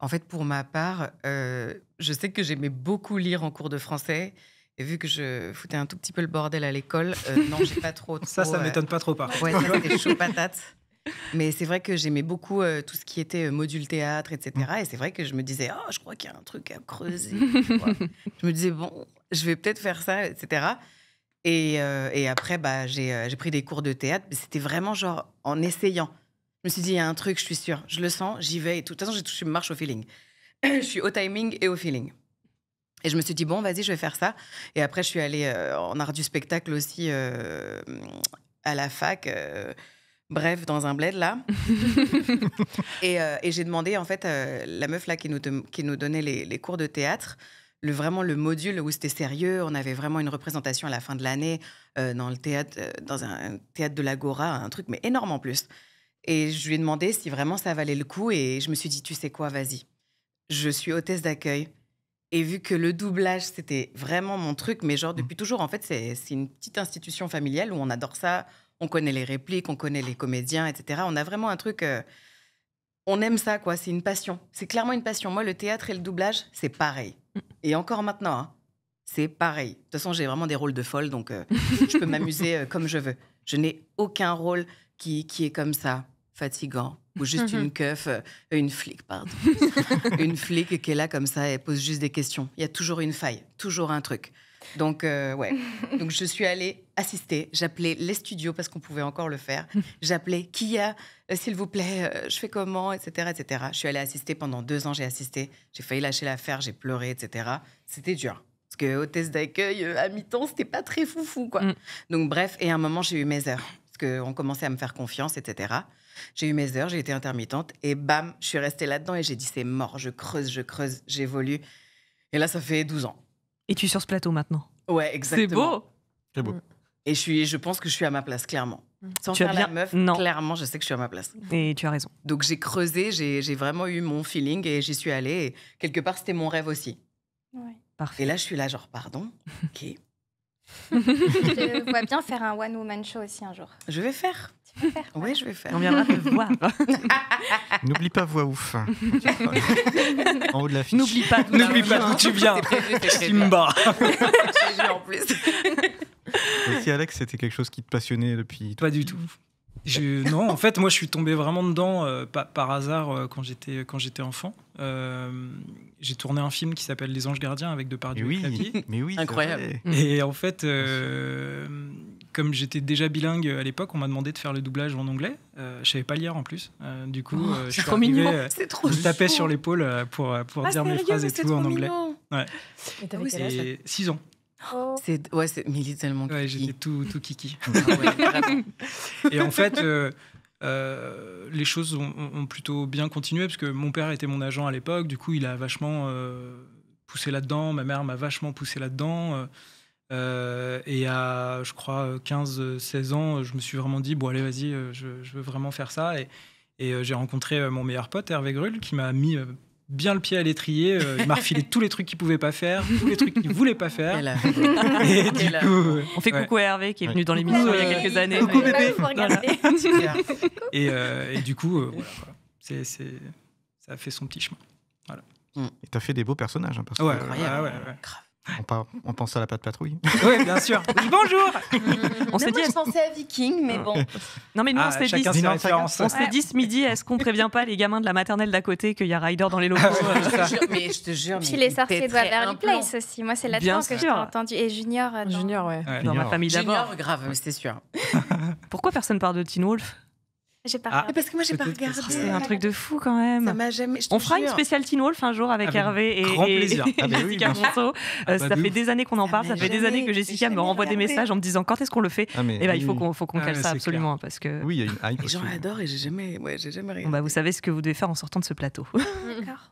En fait, pour ma part, je sais que j'aimais beaucoup lire en cours de français. Et vu que je foutais un tout petit peu le bordel à l'école, non, j'ai pas trop... Ça m'étonne pas trop, par contre. Ouais, ça, c'était chaud patate. Mais c'est vrai que j'aimais beaucoup tout ce qui était module théâtre, etc. Et c'est vrai que je me disais, je crois qu'il y a un truc à creuser. Je me disais, bon, je vais peut-être faire ça, etc. Et après, j'ai pris des cours de théâtre. Mais c'était vraiment genre en essayant. Je me suis dit, il y a un truc, je suis sûre. Je le sens, j'y vais. Et de toute façon, je marche au feeling. Je suis au timing et au feeling. Et je me suis dit, bon, vas-y, je vais faire ça. Et après, je suis allée en art du spectacle aussi à la fac. Bref, dans un bled, là. et j'ai demandé, en fait, la meuf là qui nous donnait les cours de théâtre, vraiment le module où c'était sérieux. On avait vraiment une représentation à la fin de l'année dans le théâtre, dans un théâtre de l'Agora, un truc, mais énorme en plus. Et je lui ai demandé si vraiment ça valait le coup. Et je me suis dit, tu sais quoi, vas-y. Je suis hôtesse d'accueil. Et vu que le doublage, c'était vraiment mon truc, mais genre depuis toujours, en fait, c'est une petite institution familiale où on adore ça. On connaît les répliques, on connaît les comédiens, etc. On a vraiment un truc... on aime ça, quoi. C'est une passion. C'est clairement une passion. Moi, le théâtre et le doublage, c'est pareil. Et encore maintenant, hein, c'est pareil. De toute façon, j'ai vraiment des rôles de folle, donc je peux m'amuser comme je veux. Je n'ai aucun rôle qui est comme ça, fatigant, ou juste une flic, pardon. Une flic qui est là comme ça, elle pose juste des questions. Il y a toujours une faille, toujours un truc. Donc, ouais. Donc, je suis allée assister. J'appelais les studios parce qu'on pouvait encore le faire. J'appelais qui a, s'il vous plaît, je fais comment, etc., etc. Je suis allée assister pendant 2 ans. J'ai assisté. J'ai failli lâcher l'affaire. J'ai pleuré, etc. C'était dur. Parce que hôtesse d'accueil à mi-temps, c'était pas très foufou, quoi. Donc, bref. Et à un moment, j'ai eu mes heures. Parce qu'on commençait à me faire confiance, etc. J'ai eu mes heures. J'ai été intermittente. Et bam, je suis restée là-dedans et j'ai dit, c'est mort. Je creuse, j'évolue. Et là, ça fait 12 ans. Et tu es sur ce plateau maintenant. Ouais, exactement. C'est beau. Et je pense que je suis à ma place, clairement. Sans Tu as faire bien- la meuf, Non. clairement, je sais que je suis à ma place. Et tu as raison. Donc, j'ai creusé, j'ai vraiment eu mon feeling et j'y suis allée. Et quelque part, c'était mon rêve aussi. Ouais. Parfait. Et là, je suis là, genre, pardon, ok, Je vois bien faire un one-woman show aussi un jour. je vais faire. Tu peux faire. Oui, je vais faire. On viendra te voir. N'oublie pas voix ouf. En haut de l'affiche. N'oublie pas. N'oublie pas d'où tu viens. C'est prévu, c'est prévu. Simba. C'est prévu en plus. Aussi, Alex, c'était quelque chose qui te passionnait depuis. Pas du tout. Non, en fait, moi, je suis tombé vraiment dedans par hasard quand j'étais enfant. J'ai tourné un film qui s'appelle Les Anges Gardiens avec Depardieu et Clavier. Mais oui, c'est Incroyable. vrai. Et en fait, comme j'étais déjà bilingue à l'époque, on m'a demandé de faire le doublage en anglais. Je savais pas lire en plus. Du coup, je suis trop arrivé, mignon. C'est trop je tapais chou. sur l'épaule pour dire mes sérieux, phrases et c'est tout en trop anglais. mignon. Et t'avais Oui, quel âge Et 6 ans. Oh. C'est Milly tellement Ouais, kiki. j'étais tout kiki. Ah ouais, vraiment. Et en fait, les choses ont plutôt bien continué parce que mon père était mon agent à l'époque. Du coup, il a vachement poussé là-dedans. Ma mère m'a vachement poussé là-dedans. Et à, je crois, 15-16 ans, je me suis vraiment dit, bon, allez, vas-y, je veux vraiment faire ça. Et j'ai rencontré mon meilleur pote, Hervé Grull, qui m'a mis bien le pied à l'étrier. Il m'a refilé tous les trucs qu'il pouvait pas faire, tous les trucs qu'il voulait pas faire. Elle a- Et du Elle a- coup, On fait ouais. coucou à Hervé qui est venu Ouais. dans l'émission il y a Coucou, quelques années. coucou, Ouais. bébé. Faut regarder. Super. Et du coup, voilà, quoi. Ça a fait son petit chemin. Et t'as fait des beaux personnages. Hein, parce que, Ouais, Incroyable. ouais. on pense à la patte patrouille. Ouais, bien sûr. Oui, bonjour. On s'est dit, Moi, je pensais à Viking, mais bon. non mais nous on s'est dit, chacun ses Dis-nous, références. on s'est dit ce midi, est-ce qu'on prévient pas les gamins de la maternelle d'à côté qu'il y a Ryder dans les locaux Je te jure. Puis mais les il sorciers de pèterait Waverly un plomb. Place aussi. Moi, c'est Bien là-dedans que je t'ai sûr. entendu. Et Junior. dans- Junior, ouais. Ouais. Dans ma Junior. famille d'abord. Junior, grave, c'est sûr. Pourquoi personne parle de Teen Wolf? J'ai pas Ah. regardé. Mais parce que moi, j'ai pas Peut-être que regardé. C'est un truc de fou quand Ça même. m'a jamais. je te On fera une jure. spéciale Teen Wolf un jour avec Avec Hervé et, grand et- plaisir. et Ah bah oui, Jessica bien Monceau. Ah bah Ça de fait ouf. des années qu'on en Ça parle, ça m'a fait des années que jamais- Jessica j'ai me renvoie des jamais messages en me disant quand est-ce qu'on le fait. Ah, mais Et bah il faut oui. qu'on Ah cale ouais, ça c'est absolument parce que Oui, il y a une hype Les gens aussi. adorent et j'ai jamais regardé. bon, bah, vous savez ce que vous devez faire en sortant de ce plateau. D'accord.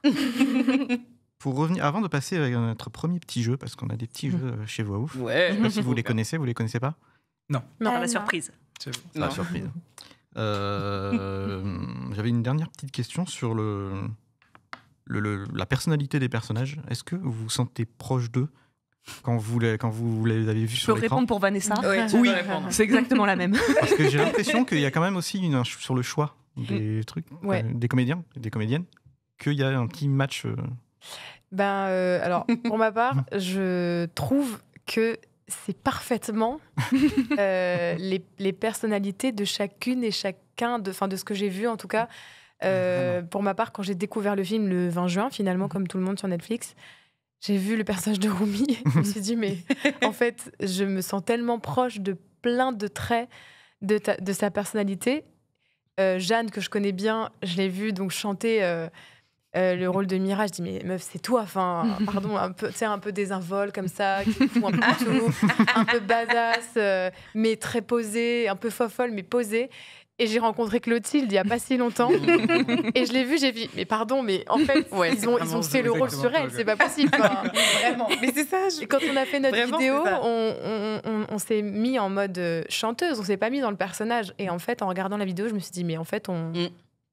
Pour revenir, avant de passer à notre premier petit jeu, parce qu'on a des petits jeux chez Voix Ouf. Ouais. Je sais pas si vous les connaissez pas Non, la non. surprise. C'est bon. C'est la Non. surprise. J'avais une dernière petite question sur la personnalité des personnages. Est-ce que vous vous sentez proche d'eux quand vous les avez vus Je peux sur l'écran? répondre pour Vanessa. Ouais, tu Oui, peux répondre. c'est exactement la même. Parce que j'ai l'impression qu'il y a quand même aussi sur le choix des trucs, Ouais. des comédiens et des comédiennes, qu'il y a un petit match. Alors, pour ma part, je trouve que c'est parfaitement les personnalités de chacune et chacun, de ce que j'ai vu en tout cas. Pour ma part, quand j'ai découvert le film le 20 juin, finalement, comme tout le monde sur Netflix, j'ai vu le personnage de Rumi. Je me suis dit, mais en fait, je me sens tellement proche de plein de traits de sa personnalité. Jeanne, que je connais bien, je l'ai vue donc chanter le rôle de Mira. Je dis, mais meuf, c'est toi. Enfin, pardon, un peu désinvolte comme ça, qui fout un peu tout, un peu badass, mais très posée, un peu fofolle, mais posée. Et j'ai rencontré Clotilde il n'y a pas si longtemps. Et je l'ai vue, j'ai dit, mais pardon, mais en fait, Ouais, ils c'est ont vraiment fait le rôle exactement sur ça, elle, quoi. c'est pas possible. Enfin, vraiment. Mais c'est ça. Et quand on a fait notre Vraiment, vidéo, c'est ça. on s'est mis en mode chanteuse, on s'est pas mis dans le personnage. Et en fait, en regardant la vidéo, je me suis dit, mais en fait,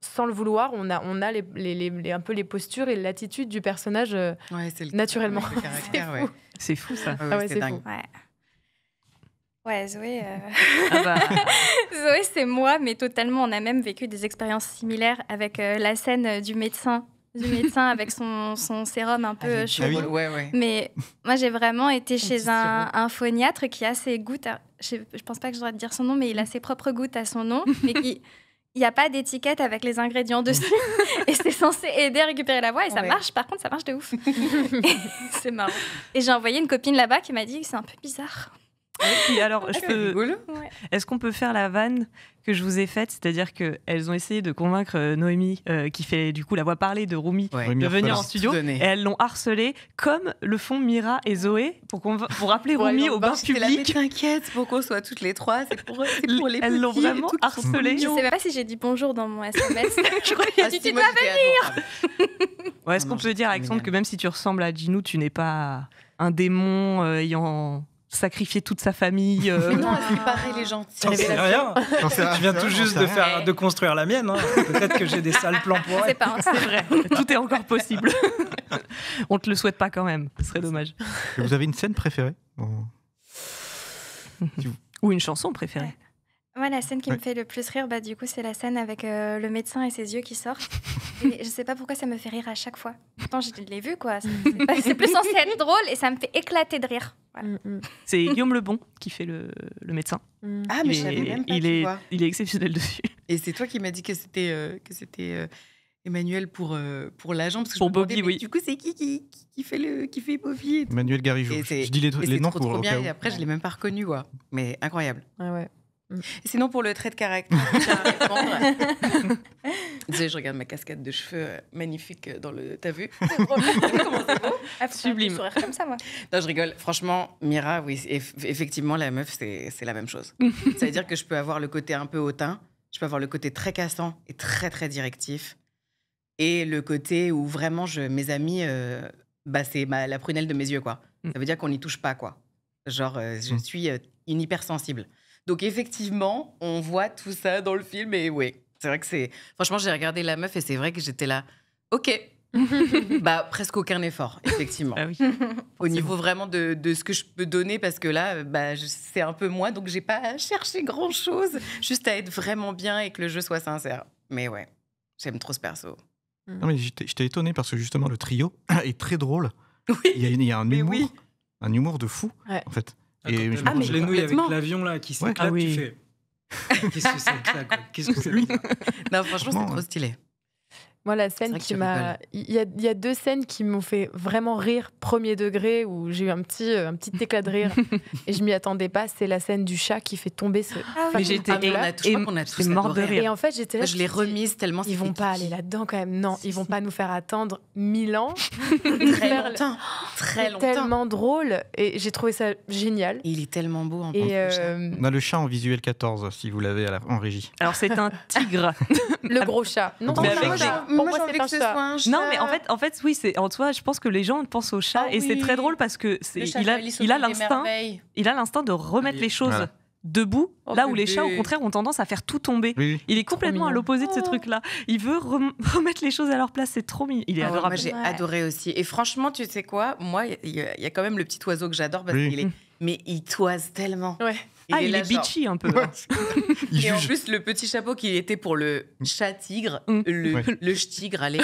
sans le vouloir, on a un peu les postures et l'attitude du personnage Ouais, c'est le naturellement. le caractère, ouais. C'est fou ça. Ah ouais, c'est c'est dingue. fou. Ouais. Ouais, Zoé. Ah bah, Zoé, c'est moi, mais totalement. On a même vécu des expériences similaires avec la scène du médecin du médecin avec son sérum un peu chelou. Ouais. Mais moi, j'ai vraiment été Son chez petit un phoniatre qui a ses gouttes. Je pense pas que je dois te dire son nom, mais il a ses propres gouttes à son nom. Mais il n'y a pas d'étiquette avec les ingrédients dessus. Et c'est censé aider à récupérer la voix. Et ça marche. Par contre, ça marche de ouf. Et c'est marrant. Et j'ai envoyé une copine là-bas qui m'a dit que c'est un peu bizarre. Et alors, rigolo. Ouais. est-ce qu'on peut faire la vanne que je vous ai faite, c'est-à-dire qu'elles ont essayé de convaincre Noémie, qui fait du coup la voix parlée de Rumi, Ouais. de venir Orphelin. en studio, Tout et donné. elles l'ont harcelée comme le font Mira et Zoé pour rappeler Pour aller Rumi dans au le bain bain, J'étais là, mais public. t'inquiète, pour qu'on soit toutes les trois, c'est pour les Elles l'ont petits et vraiment tout, qui sont harcelée. Je mignons. sais même pas si j'ai dit bonjour dans mon SMS. Je crois qu'il a Ah, dit si, tu moi, dois j'étais adorable. Ouais, est-ce Non, qu'on peut dire, Alexandre, génial. que même si tu ressembles à Ginou, tu n'es pas un démon ayant sacrifié toute sa famille Non, c'est pareil, les gentils. J'en sais rien. J'en sais Je viens rien, tout j'en juste sais de, rien. de construire la mienne. Hein. Peut-être que j'ai des sales plans pour C'est elle. pas un C'est vrai, tout est encore possible. On te le souhaite pas quand même, ce serait dommage. Et vous avez une scène préférée Ou une chanson préférée. Moi, la scène qui Ouais. me fait le plus rire, bah, du coup, c'est la scène avec le médecin et ses yeux qui sortent. Et je sais pas pourquoi ça me fait rire à chaque fois. Pourtant, je l'ai vu, quoi. C'est plus censé être drôle et ça me fait éclater de rire. Voilà. C'est Guillaume Lebon qui fait le médecin. Ah, mais il je savais est, même pas, il tu est, vois. il est exceptionnel dessus. Et c'est toi qui m'as dit que c'était Emmanuel pour l'agent. Parce que Pour je me demandais, Bobby, mais oui. Du coup, c'est qui fait Bobby et tout. Manuel Garrigeau. Et Je dis les c'est noms trop, pour trop au bien. cas où. Et après, je l'ai même pas reconnu, quoi. Mais incroyable. Ah ouais. Et sinon, pour le trait de caractère, je tiens à répondre. Désolée, je regarde ma cascade de cheveux magnifique dans le. T'as vu? Comment c'est beau? Ah, faut Sublime. pas sourire comme ça, moi. Non, je rigole. Franchement, Mira, oui, effectivement, la meuf, c'est la même chose. Ça veut dire que je peux avoir le côté un peu hautain, je peux avoir le côté très cassant et très, très directif. Et le côté où vraiment, mes amis, c'est la prunelle de mes yeux, quoi. Ça veut dire qu'on n'y touche pas, quoi. Genre, je suis une hypersensible. Donc, effectivement, on voit tout ça dans le film et oui, c'est vrai que c'est... Franchement, j'ai regardé la meuf et c'est vrai que j'étais là, ok. Bah, presque aucun effort, effectivement. Ah oui. Au niveau vraiment de ce que je peux donner, parce que là, c'est un peu moi, donc j'ai pas cherché grand-chose, juste à être vraiment bien et que le jeu soit sincère. Mais ouais, j'aime trop ce perso. Non, mais j'étais étonné parce que justement, le trio est très drôle. Oui, Il y a un mais humour, oui. un humour de fou, Ouais. en fait. Quand Et elle je mange mais les nouilles avec complètement. l'avion là qui s'éclate, Ah oui. tu fais. Qu'est-ce que c'est que ça quoi Qu'est-ce que c'est que ça Non, franchement, c'est Franchement, trop stylé. Moi, la C'est scène vrai que qui tu m'a. Il y a deux scènes qui m'ont fait vraiment rire, premier degré, où j'ai eu un petit éclat de rire et je m'y attendais pas. C'est la scène du chat qui fait tomber ce. Ah Mais oui. j'ai été Ah, mais je crois qu'on a tous mort de adoré. rire. Et en fait, j'étais là. Je l'ai remise tellement Ils vont pas aller là-dedans quand même. Non, Si, ils vont si. pas nous faire attendre 1000 ans. Très Faire- longtemps. Très C'est longtemps. tellement drôle et j'ai trouvé ça génial. Il est tellement beau en plus. Et On a le chat en visuel 14, si vous l'avez en régie. Alors, c'est un tigre. le gros chat. Non, Mais non, avec moi, des- j'ai- pour moi, c'est un chat. Non, mais en fait, oui, c'est en soi, je pense que les gens pensent au chat Ah et c'est oui. très drôle parce que il a l'instinct de remettre les choses Voilà. debout, Oh, là où les bébé. chats au contraire ont tendance à faire tout tomber. Oui, oui. Il est complètement à mignon. l'opposé de ce Oh. truc-là. Il veut remettre les choses à leur place. C'est trop mignon. Il est Ah ouais, adorable. moi, j'ai Ouais. adoré aussi. Et franchement, tu sais quoi? Moi, il y a quand même le petit oiseau que j'adore parce Oui. qu'il est. Mais il toise tellement. Ouais. Il là, est genre- bitchy un peu. Il Et en juge. plus, le petit chapeau qui était pour le chat-tigre, Mm. Ouais. le ch'tigre, allez,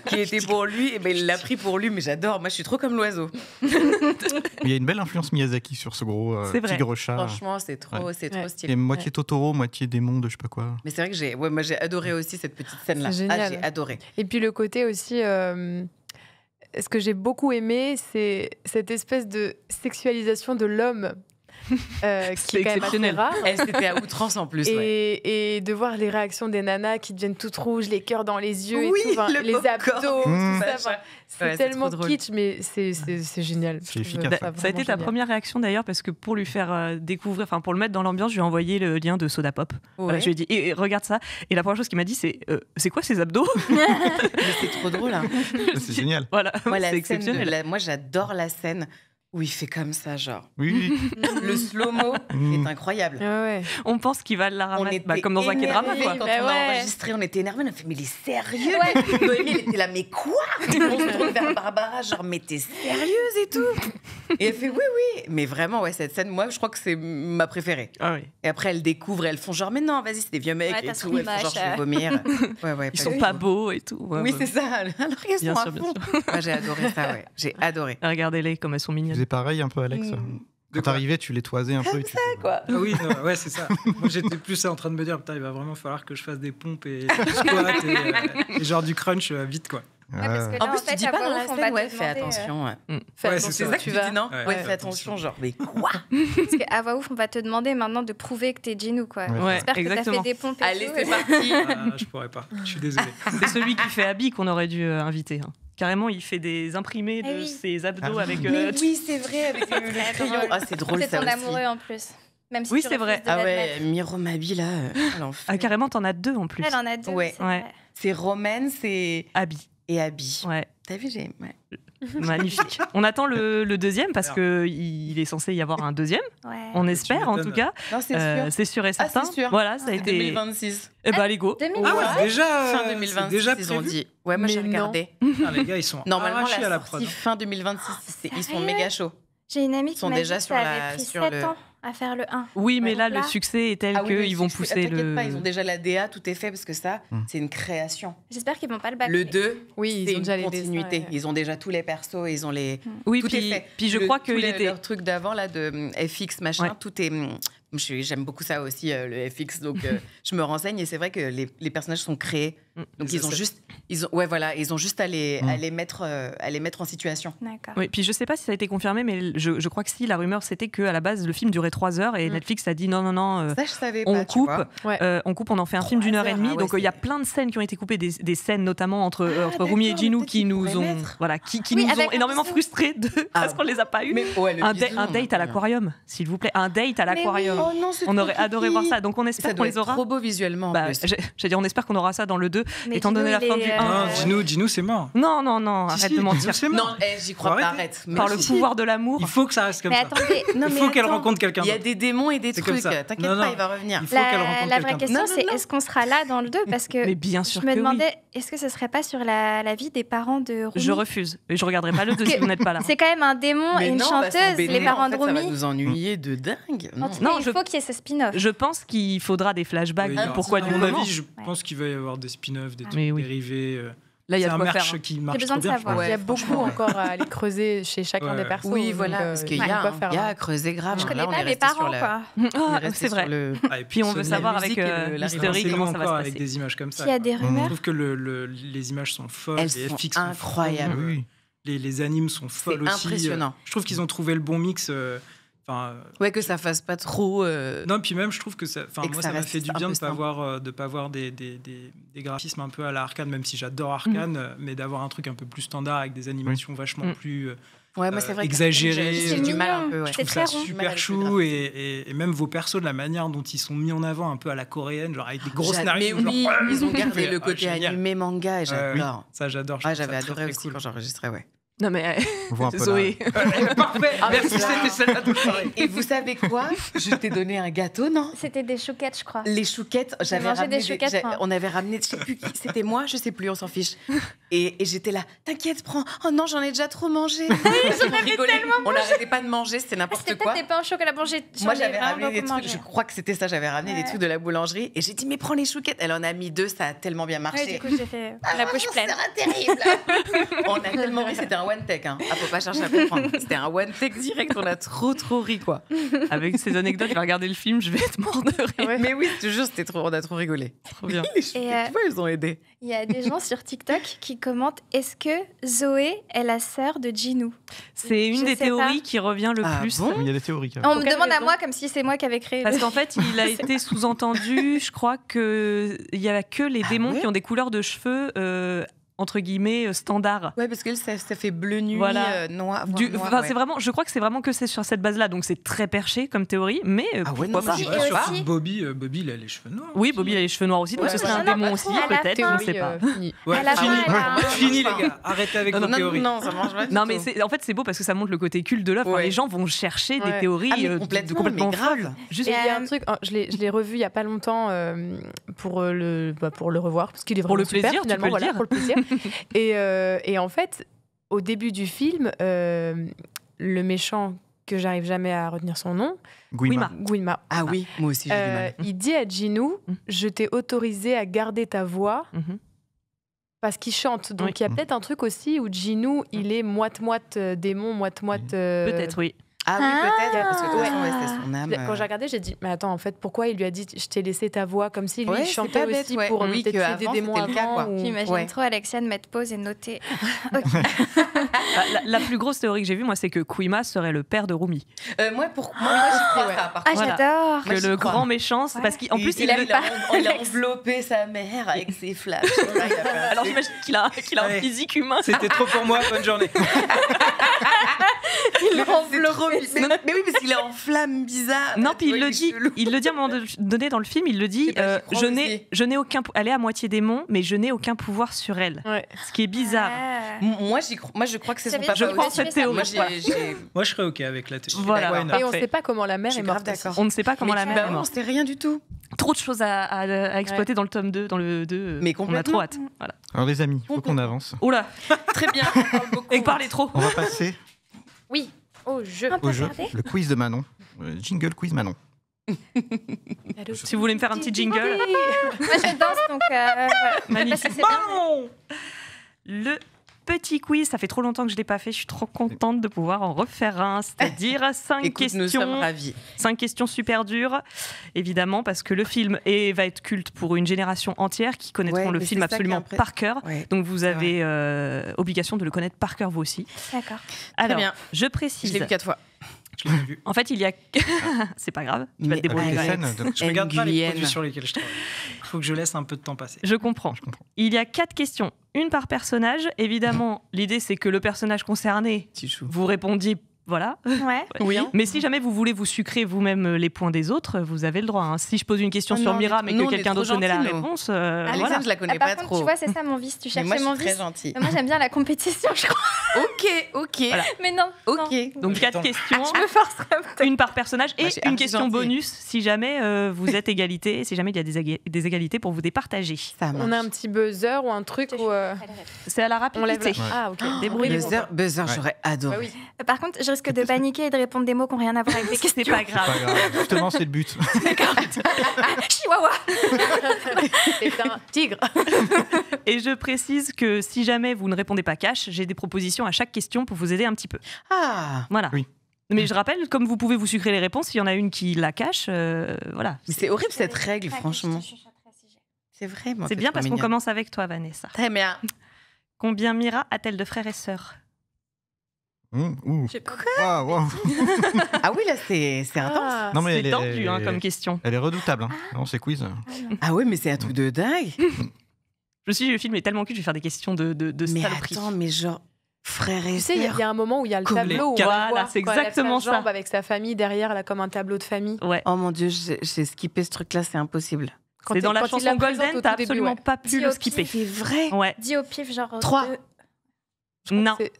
qui était pour lui, et ben il l'a pris pour lui, mais j'adore. Moi, je suis trop comme l'oiseau. Il y a une belle influence Miyazaki sur ce gros C'est vrai. tigre-chat. Franchement, c'est trop Ouais. stylé. Et moitié Totoro, moitié démon de je sais pas quoi. Mais c'est vrai que moi, j'ai adoré aussi cette petite scène-là. C'est Ah, génial. j'ai adoré. Et puis le côté aussi, ce que j'ai beaucoup aimé, c'est cette espèce de sexualisation de l'homme qui C'est est quand même assez exceptionnel. rare. C'était à outrance en plus. ouais. Et de voir les réactions des nanas qui deviennent toutes rouges, les cœurs dans les yeux Oui, et tout, enfin, le les popcorn, abdos, Mmh. tout ça. machin. enfin, c'est Ouais, c'est tellement trop drôle. kitsch, mais c'est génial. C'est Je trouve efficace, ça ouais. Ça a été vraiment ta génial. première réaction d'ailleurs parce que pour lui faire découvrir, enfin pour le mettre dans l'ambiance, je lui ai envoyé le lien de Soda Pop. Voilà, Ouais. je lui ai dit et regarde ça. Et la première chose qu'il m'a dit c'est quoi ces abdos? Mais c'est trop drôle. Hein. C'est génial. Voilà, Moi, c'est exceptionnel. moi, j'adore la scène où il fait comme ça, genre. Oui. Le slow-mo est incroyable. Ah ouais. On pense qu'il va la On ramasser, était comme dans un K-drama, énervés quoi. quand Bah on a ouais. enregistré, on était énervés. On a fait, mais il est sérieux Noémie, elle était là, mais quoi On se tourne vers Barbara, genre, mais t'es sérieuse et tout Et elle fait, oui. Mais vraiment, ouais, cette scène, moi, je crois que c'est ma préférée. Ah oui. Et après, elles découvrent, elles font genre, mais non, vas-y, c'est des vieux mecs Ouais, et t'as tout. son Elles font genre, image, je vais vomir. Ouais, Ils pas sont du pas tout. beaux et tout. Ouais, Oui, ouais. c'est ça. Alors qu'ils Bien sont sûr, à bien fond. Moi, j'ai adoré ça, ouais. J'ai adoré. Regardez-les comme elles sont Tu mignonnes. faisais pareil un peu, Alex. De Quand quoi t'arrivais, tu les toisais un peu. Et tu... Quoi Ah oui, non, ouais, c'est ça. Moi, j'étais plus en train de me dire, putain, il va vraiment falloir que je fasse des pompes et du squat et genre du crunch vite, quoi. parce que En là, plus, en fait, tu dis à pas voix dans la off, on scène, va ouais, te fais demander, attention. Fais Ouais, attention c'est où ça que tu tu vas. dis, non Ouais, Ouais, fais fais attention, genre, mais quoi Parce qu'à voix off, on va te demander maintenant de prouver que t'es Jinou, quoi. Ouais. J'espère que t'as exactement. fait des pompes et Allez, tout. c'est parti Je pourrais pas. Je suis désolé. C'est celui qui fait Abby qu'on aurait dû inviter. Hein. Carrément, il fait des imprimés de Ah oui. ses abdos Ah oui. avec. Mais oui, c'est vrai, avec le crayon. Ah, c'est drôle, C'est ça ton aussi. amoureux en plus. Même si Oui, tu c'est vrai. refuses de Ah ouais, l'admettre. Miro Mabi, là, elle en fait. Ah, carrément, t'en as deux en plus. Elle en a deux. Ouais. c'est Ouais. vrai. C'est Romaine, c'est... Abby. Et Abby. Ouais, T'as vu, j'ai... Ouais. magnifique. On attend le deuxième parce qu'il est censé y avoir un deuxième. Ouais. On espère en m'étonnes. tout cas. Non, c'est sûr. C'est sûr et Ah, certain. c'est sûr. Voilà, ça a C'est été. 2026. Eh ben, allez, go. 2000. Ah ouais, c'est déjà, Fin c'est 2026, déjà ils ont prévu. dit. Ouais, moi, Mais j'ai non. regardé. Putain, les gars, ils sont Normalement, arrachés la à la sortie prod. fin 2026, ils sont Sérieux méga chauds. J'ai une amie Ils qui sont m'a dit déjà que sur ça la- avait pris sur 7 le- ans à faire le 1. Oui, mais Ouais, là, donc le succès est tel Ah oui, qu'ils vont succès. pousser T'inquiète le. pas, ils ont déjà la DA, tout est fait, parce que ça, c'est une création. J'espère qu'ils vont pas le bâcler. Le 2, Oui, c'est ils ont une déjà les continuité. dessins. Ils ont déjà tous les persos, ils ont les... Oui, tout est puis, fait. puis je crois qu'il était. Leur truc d'avant, là, de FX, machin, Ouais. tout est... J'aime beaucoup ça aussi, le FX, donc je me renseigne et c'est vrai que les personnages sont créés. Donc C'est ils ont ça. juste, ils ont juste à les mettre en situation. D'accord. Oui, puis je sais pas si ça a été confirmé, mais je crois que si, la rumeur c'était qu'à la base le film durait 3 heures et Netflix a dit non, Ça, je savais on pas, tu coupe, vois. on coupe, on en fait un film d'1 heure et 3 demie. heures, ah Donc ouais, il y a c'est- plein de scènes qui ont été coupées, des scènes notamment entre d'accord, Rumi et mais Jinou peut-être qui qu'ils nous pourraient ont, mettre. voilà, qui Oui, nous avec ont un énormément bisou. frustrés parce Ah. qu'on les a pas eu. Mais ouais, le Un bisou, date on à a pas l'aquarium, s'il vous plaît, un date à l'aquarium. Oh non, c'est On trop aurait adoré kiki. voir ça. Donc on Ça espère qu'on doit les être aura. trop beau visuellement. en Bah, plus. j'ai dit, on espère qu'on aura ça dans le 2, Mais étant Jinou, donné la il fin est, du Non, 1. Jinou, c'est mort. Non, Si, arrête si, de mentir. Jinou, c'est mort. Non, j'y crois Faut pas, arrêter. arrête. Par le Merci. pouvoir de l'amour. Il faut que ça reste comme Mais ça. attendez, non, Il mais faut qu'elle attends. rencontre quelqu'un Il y a d'autre. des démons et des C'est comme trucs. ça. T'inquiète Non, pas, non. il va revenir. Il faut qu'elle rencontre La vraie quelqu'un question, Non, non, c'est non. est-ce qu'on sera là dans le 2 Parce que Mais bien sûr je me que oui. demandais, est-ce que ce serait pas sur la vie des parents de Rumi Je refuse. Et je regarderai pas le 2 si vous n'êtes pas là. C'est quand même un démon Mais et une non, on va chanteuse, s'embêter. les parents En fait, de ça va Rumi. nous ennuyer de dingue. En tout cas, Non, il je- faut qu'il y ait ce spin-off. Je pense qu'il faudra des flashbacks. Oui, du alors, pourquoi à du mon comment. avis, je pense qu'il va y avoir des spin-offs, des trucs Mais oui. dérivés. Là, il y C'est a un de quoi merch faire. qui marche besoin trop de bien. savoir. Ouais, Il y a beaucoup franchement, ouais. encore à aller creuser chez chacun Ouais. des persos. Oui, donc, voilà, parce qu'il y il y a a quoi faire. il y a à creuser grave. Je Là, connais on est pas les resté sur parents, la- quoi. on est Ah, resté c'est sur vrai. le- Ah, et Puis on veut Sony, savoir la avec musique et le- la l'historique Lancez-nous comment ça va encore se avec passer. des images comme ça. S'il y a des Je rumeurs, trouve que les images sont folles, Elles les sont FX sont incroyables. folles, Oui. les animes sont folles C'est aussi. impressionnant. Je trouve qu'ils ont trouvé le bon mix. Ouais, que ça fasse pas trop. Non, puis même, je trouve que ça, Et que moi, ça ça m'a reste fait du un bien peu de pas avoir des graphismes un peu à la Arcane, même si j'adore Arcane, mais d'avoir un truc un peu plus standard avec des animations vachement plus Ouais, moi, c'est vrai que exagéré. J'ai C'est du mal un mignon. peu. Ouais. je C'est trouve très ça rond. super chou et même vos persos, de la manière dont ils sont mis en avant un peu à la coréenne, genre avec des grosses Mais narines. oui, genre, ils ont gardé le Ah, côté génial. animé manga et j'adore. Ça, j'adore. je Ah, trouve ça j'avais très, adoré très aussi cool. quand j'enregistrais, ouais. Non, mais On voit un peu Zoé. Parfait. Ah, Merci, mais là- c'était celle-là toute soirée. Et vous savez quoi Je t'ai donné un gâteau, non c'était des chouquettes, je crois. Les chouquettes, j'avais mangé ramené des chouquettes, moi. on avait ramené, je sais plus qui, c'était moi, je sais plus, on s'en fiche. Et j'étais là, t'inquiète, prends. Oh non, j'en ai déjà trop mangé. On rigolait, on n'arrêtait pas de manger, c'était Ah, n'importe c'était quoi. peut-être des pains au chocolat. Bon, Moi, j'avais ramené des trucs, je crois que c'était ça, j'avais ramené des Ouais. trucs de la boulangerie et j'ai dit, mais prends les chouquettes. Elle en a mis 2, ça a tellement bien marché. Ouais, du coup, j'ai fait la bouche pleine. Ça sera terrible. On a tellement ri, c'était un one take. Hein. Ah, faut pas chercher à comprendre. C'était un one take direct. On a trop ri, quoi. Avec ces anecdotes, je vais regarder le film, je vais être mort de rire. Mais oui, toujours, c'était trop. On a trop rigolé. Trop bien. Les chouquettes, Et, tu vois, ils ont aidé. Il y a des gens sur TikTok qui commentent est-ce que Zoé est la sœur de Jinou C'est une Je des sais théories pas. qui revient le Ah plus. bon Il y a des théories. quand même. On me quelle demande à raison moi comme si c'est moi qui avais créé. Parce qu'en fait, il a été sous-entendu, je crois qu'il n'y a que les démons ouais qui ont des couleurs de cheveux entre guillemets standard. Ouais, parce que ça fait bleu nuit, Voilà. noir. C'est vraiment, je crois que c'est vraiment que c'est sur cette base-là, donc c'est très perché comme théorie, mais pourquoi non, pas. Si, Ouais, et je aussi- Bobby, il a les cheveux noirs. Oui, Bobby il a les cheveux noirs aussi, donc Ouais, ce serait ouais. un Non, démon pas aussi, trop, à la peut-être, fin, on ne sait pas. Fini. Ouais, À la fini, fin, elle a un- fini les gars, arrêtez avec vos théories. Non, ça marche pas. du Non, tout. mais en fait, c'est beau parce que ça montre le côté culte de l'œuvre. Enfin, Ouais. les gens vont chercher des Ouais. théories Ah, mais complètement, mais grave. folles. Juste Et il y a Euh, un truc, je l'ai revu il y a pas longtemps pour le revoir parce qu'il est Pour vraiment le super, plaisir, tu finalement, peux le dire. pour le plaisir. et en fait, au début du film, le méchant que j'arrive jamais à retenir son nom, Guima. Guima, Ah oui, moi aussi, j'ai du mal. il dit à Jinou, je t'ai autorisé à garder ta voix Mhm. parce qu'il chante. Donc Oui. il y a peut-être un truc aussi où Jinou, il est moite-moite démon, moite-moite. Peut-être, oui. Ah oui, peut-être, parce que de toute Ouais. façon, ouais, c'était son âme. Quand j'ai regardé, j'ai dit, mais attends, en fait, pourquoi il lui a dit, je t'ai laissé ta voix, comme si lui, Ouais, il c'est chantait pas bête, aussi ouais. pour Oui, peut-être tuer qu'avant, des démons c'était le cas, avant, quoi. ou- J'imagine Ouais. trop Alexiane mettre pause et noter. Ok. La plus grosse théorie que j'ai vue, moi, c'est que Kuima serait le père de Rumi. Moi, j'y crois, ouais. ça, par Ah, contre. Voilà. j'adore. Moi, Que j'y le crois. grand méchant, Ouais. parce qu'en plus, il a il enveloppé sa mère avec ses flammes. Je sais pas, il a fait un Alors truc. j'imagine qu'il a un Allez. physique humain. C'était trop pour moi, bonne journée. C'est trop bizarre. Mais oui, parce qu'il est en flamme bizarre. Non, puis Tu il vois, le est dit. chelou. Il le dit à un moment donné dans le film. Il le dit. Je sais pas, j'y crois aussi. Je n'ai aucun. Elle est à moitié démon, mais je n'ai aucun pouvoir sur elle. Ouais. Ce qui est bizarre. Ah. Moi, j'y crois. Moi, je crois que c'est son J'avais- papa. Je crois en aussi. cette théorie. Moi, Voilà. Moi, je serais OK avec la théorie. Voilà. Why not Et on Parfait. sait pas comment la mère Je est suis morte. grave aussi. d'accord. On ne sait pas comment la mère Bah est non, morte. c'était rien du tout. Trop de choses à exploiter dans le tome 2, dans le 2. Mais on a trop complètement. hâte. Voilà. Alors les amis, faut qu'on avance. Oula, Très bien. On parle beaucoup. et parler trop. On va passer Oui, au jeu. On peut au jeu, regarder le quiz de Manon. Jingle quiz Manon. Si vous voulez me faire un petit jingle, Moi, je danse, donc voilà. magnifique. Parce que c'est bien. Le petit quiz, ça fait trop longtemps que je ne l'ai pas fait. Je suis trop contente de pouvoir en refaire un. C'est-à-dire 5 Écoute, nous sommes questions. ravis. 5 questions super dures, évidemment, parce que le film va être culte pour une génération entière qui connaîtront Ouais, le mais film c'est ça qui est absolument impré- par cœur. Ouais. Donc vous avez obligation de le connaître par cœur vous aussi. D'accord. Alors, bien. je Je précise. l'ai vu 4 fois. Je l'ai pas vu. En fait, il y a. C'est pas grave, tu vas Mais te débrouiller. avec les Alex. scènes de- Je regarde pas les Nguyen. produits sur lesquels je travaille. Il faut que je laisse un peu de temps passer. Je comprends. Il y a 4 questions, une par personnage. Évidemment, l'idée c'est que le personnage concerné, Petit chou. vous répondiez. Voilà. Ouais. Oui. Mais si jamais vous voulez vous sucrer vous-même les points des autres, vous avez le droit. hein. Si je pose une question Oh sur non, Mira, mais mais nous, que on est quelqu'un trop d'autre connaît la gentils, nous. réponse, Alexandre, voilà. je la connais Par pas contre, trop. tu vois, c'est ça mon vice. Tu Mais cherchais moi, je mon suis très vice. gentille. Mais moi, j'aime bien la compétition, je crois. Ok. Voilà. Mais non. non. Ok. Donc 4 Attends. questions, Je me forcerai peut-être. une par personnage et Moi, j'ai une archi question gentil. bonus si jamais vous êtes égalité, si jamais il y a des égalités pour vous départager. Ça On a un petit buzzer ou un truc où C'est à la on lève rapidité. la... Ah, ok. Débrouillez-vous. Buzzer, Ouais. j'aurais adoré. Bah oui. Par contre, je risque de paniquer et de répondre des mots qui n'ont rien à voir avec les questions. C'est pas grave. Pas grave. Justement, c'est le but. Chihuahua. C'est un tigre. Et je précise que si jamais vous ne répondez pas cash, j'ai des propositions à chaque question pour vous aider un petit peu. Ah, Voilà. Oui. Mais je rappelle, comme vous pouvez vous sucrer les réponses, s'il y en a une qui la cache, voilà. mais c'est horrible cette règle, franchement. C'est vrai, moi. C'est bien parce qu'on commence avec toi, Vanessa. Très bien. Combien Mira a-t-elle de frères et sœurs? Ouh. Waouh, waouh. Ah oui, là, c'est intense. Ah, Non, mais C'est elle est, tendu hein, comme question. elle est redoutable. Hein. Non, c'est quiz. Ah oui, mais c'est un truc de dingue. Je suis le film est tellement cul, je vais faire des questions de Mais saloperie. attends, mais genre, frère et Tu sais, il sœur. y a un moment où il y a le Comme tableau où les on Voilà, voit c'est quand elle lève exactement sa jambe ça. avec sa famille derrière, là, comme un tableau de famille. Ouais. Oh mon dieu, j'ai skippé ce truc-là, c'est impossible. Quand C'est dans la quand il chanson la présente Golden, au t'as tout début, absolument ouais. pas pu Dis le au skipper. C'est vrai. Ouais. Dis au pif, genre. 3. Non, C'est-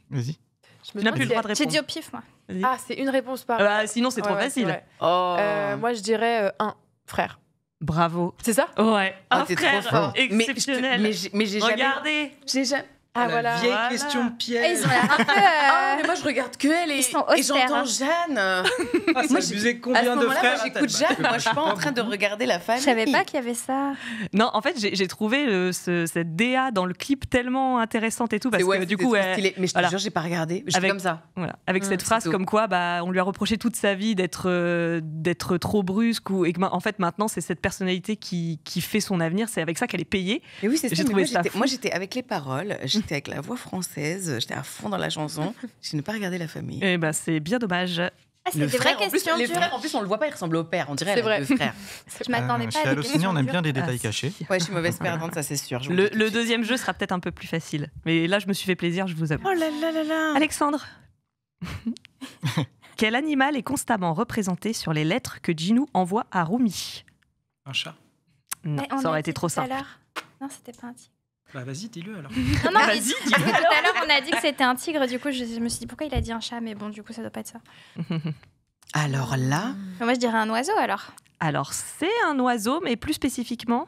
Vas-y. Je me tu n'as demande plus le si droit de J'ai répondre. dit au pif, moi. Vas-y. Ah, c'est une réponse par. Sinon, c'est trop Ouais, ouais, facile. vrai. Oh. Moi, je dirais un frère. Bravo. C'est ça Ouais. Ah, Un t'es trop frère fort. exceptionnel. Mais j'ai jamais. Regardez. Ah, La voilà. vieille Voilà. question Ah, piège. ils ont l'air un peu. Ah, mais moi je regarde que elle et, Ils sont et austères, j'entends hein. Jeanne. Ah, c'est Moi, abusé. À ce Combien de moment-là, frères moi, j'écoute a-t-elle? Jeanne. Moi, je suis pas en train de regarder la famille. Je savais pas qu'il y avait ça. Non, en fait, j'ai trouvé cette DA dans le clip tellement intéressante et tout parce que du coup, stylé. Mais je te voilà. jure, j'ai pas regardé. J'étais Avec- comme ça. voilà, avec cette c'est phrase tout. comme quoi, on lui a reproché toute sa vie d'être trop brusque et que en fait maintenant c'est cette personnalité qui fait son avenir. C'est avec ça qu'elle est payée. Mais oui, c'est J'ai ça. Mais trouvé moi, ça j'étais- fou. moi, j'étais avec les paroles, j'étais avec la voix française, j'étais à fond dans la chanson. Je n'ai pas regardé la famille. Et ben c'est bien dommage. Ah, c'est Le des vraies frère, en plus, questions les dures. frères, en plus, on le voit pas, il ressemble au père. On dirait C'est elle a vrai. deux frères. Je m'attendais pas Chez à des Allociné, questions on aime dures. bien des détails Ah, cachés. si. Ouais, je suis mauvaise perdante, ça c'est sûr. je vous Le dis tout de suite. deuxième jeu sera peut-être un peu plus facile. Mais là, je me suis fait plaisir, je vous avoue. Oh là là là là. Alexandre, quel animal est constamment représenté sur les lettres que Ginou envoie à Rumi? Un chat. Non, Mais on ça aurait l'a été dit trop tout à simple. l'heure. Non, c'était pas un tigre. Bah vas-y, dis-le alors. Non, non, Vas-y, mais tout à l'heure, on a dit que c'était un tigre. Du coup, je me suis dit pourquoi il a dit un chat, mais bon, du coup, ça doit pas être ça. Alors là, Mais moi, je dirais un oiseau alors. Alors, c'est un oiseau, mais plus spécifiquement.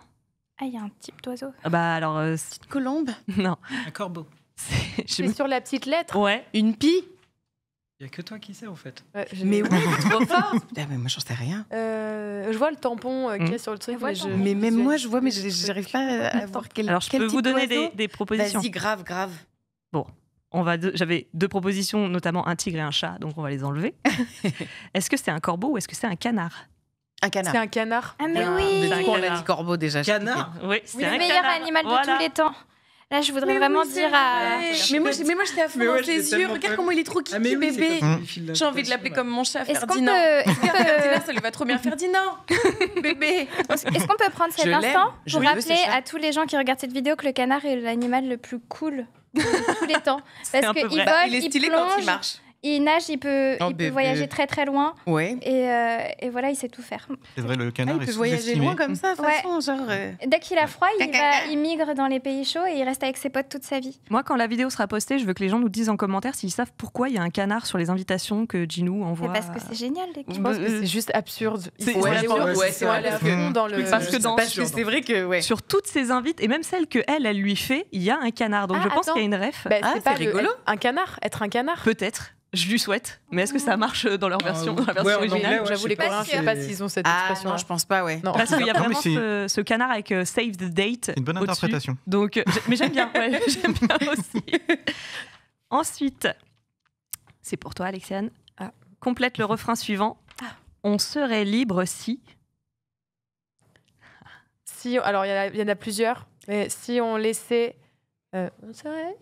Ah, il y a un type d'oiseau. Bah alors, petite colombe, non. Un corbeau. Je C'est sur la petite lettre. Ouais. une pie. Il y a que toi qui sais en fait. Ouais, Mais oui, trop fort. Putain, mais moi j'en sais rien. Je vois le tampon qu'il y a sur le truc. Je vois Mais, le je... tampon. Mais même moi je vois, mais j'arrive pas à voir quel. Alors, je quel peux type vous donner d'oiseau. des propositions. Vas-y, grave. J'avais deux propositions, notamment un tigre et un chat, donc on va les enlever. Est-ce que c'est un corbeau ou est-ce que c'est un canard? Un canard. C'est un canard. Ah, mais Mais oui. du coup, on canard. a dit corbeau déjà. Canard. Oui, c'est un Le meilleur canard. animal de Voilà. tous les temps. Là, je voudrais vraiment dire à. Mais moi j'étais à fond Mais dans ouais, ses j'étais yeux. tellement Regarde pas- comment il est trop kiki Ah mais oui, c'est bébé. comme ça, il file J'ai envie de l'appeler l'invitation, comme mon chat Est-ce qu'on Ferdinand. peut, Ferdinand, ça lui va trop bien. Ferdinand, bébé. est-ce qu'on peut prendre cet Je l'aime. instant Je pour veux ce rappeler chat. à tous les gens qui regardent cette vidéo que le canard est l'animal le plus cool de tous les temps? C'est Parce un peu qu'il vrai. vole, Il est il stylé quand il plonge, marche. il nage, il peut bébé. voyager très très loin Ouais. et voilà, il sait tout faire. C'est vrai, le Ah, canard il est peut voyager sous-estimé. loin comme ça, de toute Ouais. façon, genre. Dès qu'il a froid, il migre dans les pays chauds et il reste avec ses potes toute sa vie. Moi, quand la vidéo sera postée, je veux que les gens nous disent en commentaire s'ils savent pourquoi il y a un canard sur les invitations que Ginou C'est envoie. parce que c'est génial, les Je pense que c'est juste absurde. Ils C'est- sont ouais, allés je pense- au- ouais, ils c'est sont allés à ça. fond dans le. Parce que dans- Parce que c'est vrai que, ouais. Sur toutes ses invites, et même celles que elle lui fait, il y a un canard. Donc Ah, je pense attends. qu'il y a une ref. Bah, Ah, c'est pas c'est rigolo. un canard, être un canard. Peut-être. Je lui souhaite. Mais est-ce que ça marche dans leur version, dans la version ouais, en originale anglais, ouais, J'avoue, je les sais pas Coréens, je sais si pas s'ils ont cette Ah expression. non, je pense pas, ouais. Non. Parce qu'il y a Non, mais vraiment ce canard avec Save the Date. C'est une bonne au-dessus. interprétation. Donc, mais j'aime bien, ouais, j'aime bien aussi. Ensuite, c'est pour toi, Alexiane. Ah. Complète le refrain suivant. On serait libre si. Si, alors il y en a plusieurs, mais si on laissait, on serait-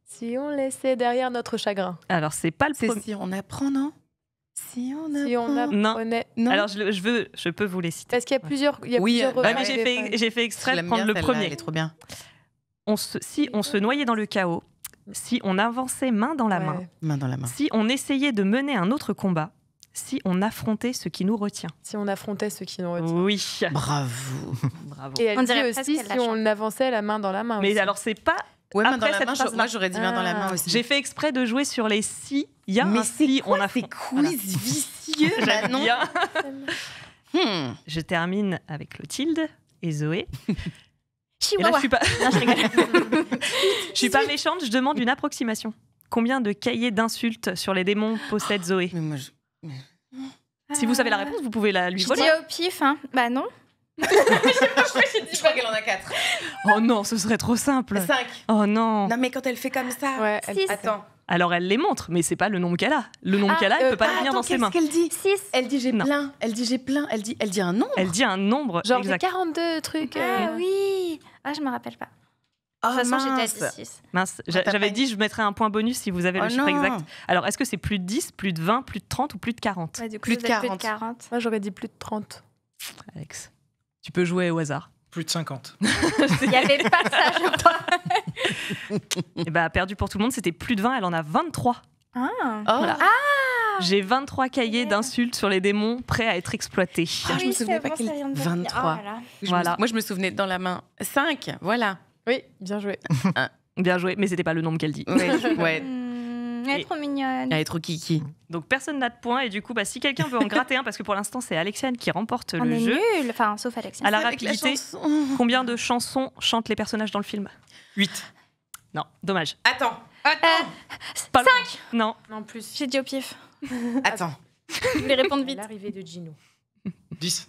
si on laissait derrière notre chagrin, Alors, c'est pas le C'est premier. si on apprend, non? Si on si on apprend. Non. apprenait, Non. Alors, je peux vous les citer. parce qu'il y a plusieurs, il y a Oui, plusieurs bah, Ouais, refrains mais et des phrases. j'ai fait Je exprès de l'aime prendre bien, le celle-là, premier. Elle est trop bien. Si on se noyait dans le chaos, si on avançait main dans la main, Ouais. Main dans la main. si on essayait de mener un autre combat, si on affrontait ce qui nous retient. Si on affrontait ceux qui nous retiennent. Oui. Bravo. Bravo. Et elle On dit dirait presque aussi qu'elle la si on chante. avançait la main dans la main. Mais aussi. alors, c'est pas. Ouais, main dans Après la cette main. phrase-là. Moi, j'aurais dit main dans la main Ah. aussi. J'ai fait exprès de jouer sur les si. Il y a Mais un c'est si, on quoi ces affronte. quiz vicieux, J'aime Manon? bien. Hmm. Je termine avec Clotilde et Zoé. Et là, Chihuahua. je suis pas. Non, je rigole. Je suis pas méchante, je demande une approximation. Combien de cahiers d'insultes sur les démons possède Zoé? Mais moi, je... Si vous savez la réponse, vous pouvez la lui Je voler. dis au pif, hein. Bah non. je crois qu'elle en a 4. Oh non, ce serait trop simple. 5. Oh non. Non, mais quand elle fait comme ça. Ouais, elle- Six. Attends. Alors elle les montre, mais c'est pas le nombre qu'elle a. Le nombre Ah, qu'elle a, elle peut pas le tenir attends, dans ses mains. qu'est-ce qu'elle dit? 6. Elle dit j'ai Non. plein. Elle dit j'ai plein. Elle dit un nombre. Elle dit un nombre genre j'ai exact. 42 trucs. Ah oui. Ah, je me rappelle pas. Oh, De toute façon, j'ai mince. déjà dit 6. Mince, t'as j'avais pas dit je mettrais un point bonus si vous avez Oh le chiffre non. exact. Alors est-ce que c'est plus de 10, plus de 20, plus de 30 ou plus de 40? Ouais, du coup, Plus de vous êtes 40. 40. Moi j'aurais dit plus de 30. Alex, tu peux jouer au hasard. Plus de 50. Il n'y avait pas ça, je crois. Et bah perdu pour tout le monde, c'était plus de 20, elle en a 23. Ah. Oh. Voilà. J'ai 23 cahiers d'insultes sur les démons prêts à être exploités. Ah, je me souvenais pas ça qu'elle- vient de me 23. venir. Oh là là. Voilà. Moi, je me souvenais dans la main 5. Voilà. Oui, bien joué. Bien joué, mais c'était pas le nombre qu'elle dit. Ouais. Ouais. Elle est trop mignonne. Elle est trop kiki. Donc personne n'a de points et du coup, bah, si quelqu'un veut en gratter un, parce que pour l'instant c'est Alexiane qui remporte On le est jeu. nuls. Enfin, sauf Alexis. À la Avec la rapidité, chanson. combien de chansons chantent les personnages dans le film? 8. Non, dommage. Attends. Pas 5 Non. En plus, J'ai dit au pif. Attends. Je voulais répondre vite. l'arrivée de Gino. 10.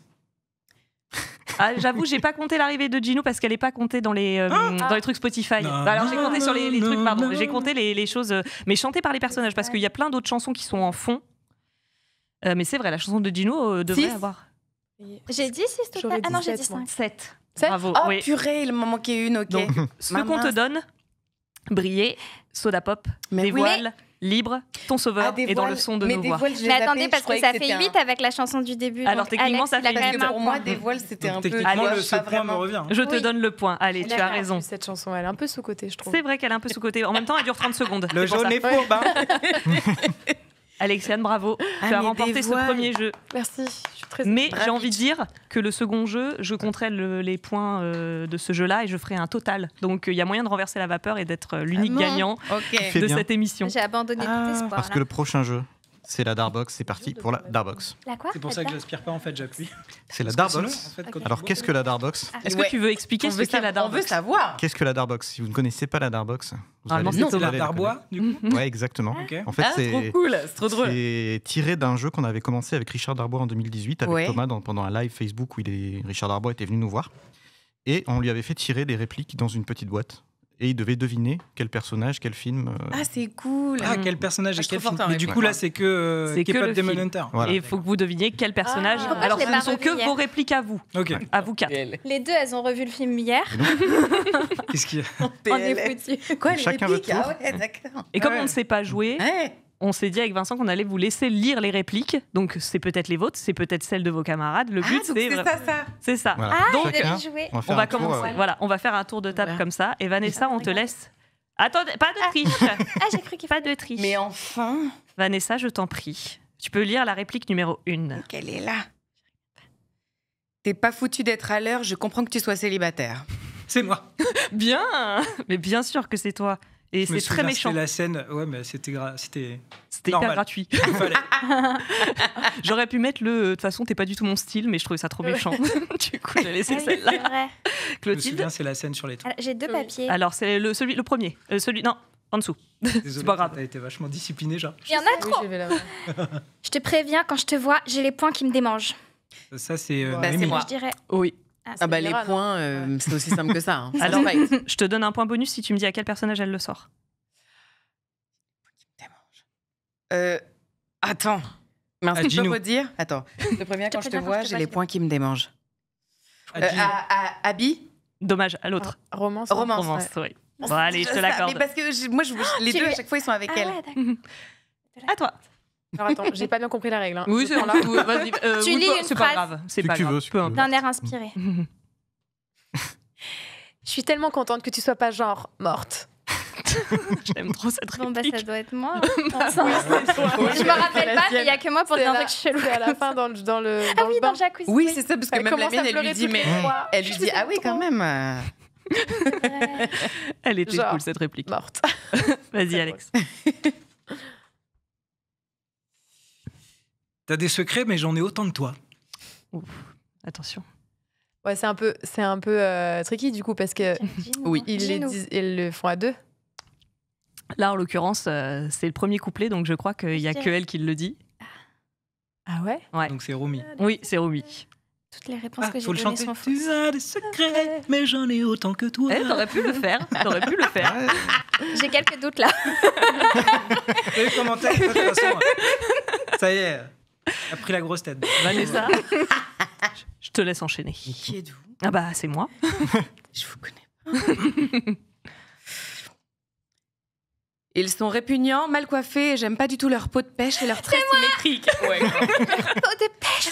Ah, j'avoue, j'ai pas compté l'arrivée de Gino parce qu'elle est pas comptée dans les, dans les trucs Spotify. Non, Bah, alors j'ai compté sur les trucs, pardon. non. J'ai compté les choses, mais chantées par les personnages parce qu'il y a plein d'autres chansons qui sont en fond. Mais c'est vrai, la chanson de Gino devrait 6. avoir J'ai dit 6 tout à J'aurais l'heure. Ah non, dit j'ai dit sept, moi. 5. 7. Sept Bravo. Oh, oui. purée, il m'en manquait une, ok. Donc, ce Ma qu'on te mince. donne, briller, soda pop, Mais des oui. voiles, libre, ton sauveur est dans le son de nos voix. Mais attendez, parce que ça fait 8 avec la chanson du début. Alors, donc techniquement, Alex, ça il a fait quand même 8. un Pour moi, point. des voiles, c'était un peu. Techniquement, Allez, ce point me revient. Je te Oui. donne le point. Allez, tu as D'accord. raison. Cette chanson, elle est un peu sous-cotée, je trouve. C'est vrai qu'elle est un peu sous-cotée. En même temps, elle dure 30 secondes. Le C'est pour jaune ça. est fourbe, hein. Alexiane, bravo. Ah, Tu as mais remporté des ce voiles. premier jeu. Merci, je suis très Mais Bravo. j'ai envie de dire que le second jeu, je compterai les points de ce jeu-là et je ferai un total. Donc il y a moyen de renverser la vapeur et d'être l'unique Ah bon gagnant Ok. Fait de bien. cette émission. J'ai abandonné tout espoir. Parce là. que le prochain jeu, c'est la Darbox. C'est parti pour la Darbox. La quoi C'est pour ça que j'aspire pas, en fait, j'appuie. C'est la Parce que Darbox. sinon, en fait, quand Alors, tu qu'est-ce bois- que la Darbox Est-ce Ouais. que tu veux expliquer ce qu'est la On veut Darbox? savoir. Qu'est-ce que la Darbox? Si vous ne connaissez pas la Darbox, vous Normalement, allez c'est vous C'est la allez Darbois, du coup. connaître. Ouais, exactement. Ok. En fait, Ah, trop c'est cool, c'est trop drôle. c'est tiré d'un jeu qu'on avait commencé avec Richard Darbois en 2018 avec Ouais. Thomas pendant un live Facebook où Richard Darbois était venu nous voir. Et on lui avait fait tirer des répliques dans une petite boîte. Et il devait deviner quel personnage, quel film. Ah, c'est cool. Ah, quel personnage Ah, et je quel trouve film. fort, Mais ouais, du ouais. coup, là, c'est que C'est que Keep le Up Demon film. Hunter. Voilà. Et il faut que vous deveniez quel personnage. Ah. Pourquoi Alors, je ce l'ai ne pas sont revu que hier vos répliques à vous. Ok. À vous quatre. Les deux, elles ont revu le film hier. Qu'est-ce qu'il y a On est foutus. Quoi, les Chacun répliques votre Ah tour. ouais, d'accord. Et comme Ouais. on ne sait pas jouer, Ouais. on s'est dit avec Vincent qu'on allait vous laisser lire les répliques. Donc, c'est peut-être les vôtres, c'est peut-être celles de vos camarades. Le Ah, but, donc c'est c'est ça. c'est ça. Voilà. Ah, Donc, vous Chacun, avez joué. on va, faire On va un tour, commencer. Voilà, on va faire un tour de table Voilà. comme ça. Et Vanessa, on te laisse. Attendez, pas de triche. Ah, j'ai cru qu'il Pas de triche. Mais enfin, Vanessa, je t'en prie. Tu peux lire la réplique numéro 1. qu'elle est là. T'es pas foutu d'être à l'heure, je comprends que tu sois célibataire. C'est moi. Bien. Mais bien sûr que c'est toi. Et Je me c'est très souviens, méchant. C'était la scène. Ouais, mais c'était. C'était. C'était hyper normal. gratuit. Il fallait. J'aurais pu mettre le. De toute façon, t'es pas du tout mon style, mais je trouvais ça trop méchant. du coup, j'ai laissé Ah oui, celle-là. c'est vrai. Je me Clotilde. souviens, c'est la scène sur les toits. Alors, j'ai deux papiers. Alors, c'est le premier. Non, en dessous. Désolé, pas grave. T'as été vachement discipliné, genre. Il y en a Oui, trop. j'ai vu là. Je te préviens, quand je te vois, j'ai les points qui me démangent. Ça, c'est. Bah, c'est Rémi. moi. Je dirais. Oui. Ah bah c'est les Mira, non points, c'est aussi simple que ça. Hein. Ça Alors- se fight. Je te donne un point bonus si tu me dis à quel personnage elle le sort. Attends. Mince, Ah, tu peux dis-nous. redire Attends. Je te préviens, quand je te vois, j'ai les points qui me démangent. Ah, dis- Abby Dommage, à l'autre. Romance. Romance. Romance, oui. Bon, allez, je te Ça, l'accorde. Mais parce que moi, les Tu deux, à lui- chaque fois, ils sont avec Ah elle. ouais, d'accord. À toi. Alors attends, j'ai pas bien compris la règle. Hein. Oui, Je c'est prends là. vas-y. Tu oui, lis pas- une c'est pas phrase. grave. C'est Si pas tu grave. veux, si Peu tu veux. importe. D'un air inspiré. Je suis tellement contente que tu sois pas genre morte. J'aime trop cette Bon, bah, réplique. ça doit être moi. Je me rappelle pas, mais il y a que moi pour dire un truc chelou. C'est à la fin dans le Ah oui, bain. dans le jacuzzi. Oui, c'est ça, parce que Elle même la commence à mienne, elle lui pleurer dit, toutes mais. les fois. Elle lui dit, ah oui, quand même. Ouais. Elle était Genre. cool cette réplique. Morte. Vas-y, Alex. T'as des secrets, mais j'en ai autant que toi. Attention. Ouais, c'est un peu tricky du coup parce que Oui. ils le font à deux. Là, en l'occurrence, c'est le premier couplet, donc je crois qu'il y a que elle qui le dit. Ah ouais. Ouais. Donc c'est Romy. Oui, c'est Romy. Toutes les réponses que j'ai Faut le données chanter. sont fausses. Tu as des secrets, mais j'en ai autant que toi. Eh, t'aurais pu le faire. T'aurais pu le faire. Ouais. J'ai quelques doutes là. Les commentaires, de toute façon. Ça y est, a pris la grosse tête. Vanessa, je te laisse enchaîner. Qui êtes-vous Ah bah, c'est moi. Je vous connais pas. Ils sont répugnants, mal coiffés, et j'aime pas du tout leur peau de pêche et leur trait symétrique. Ouais, Peau de pêche.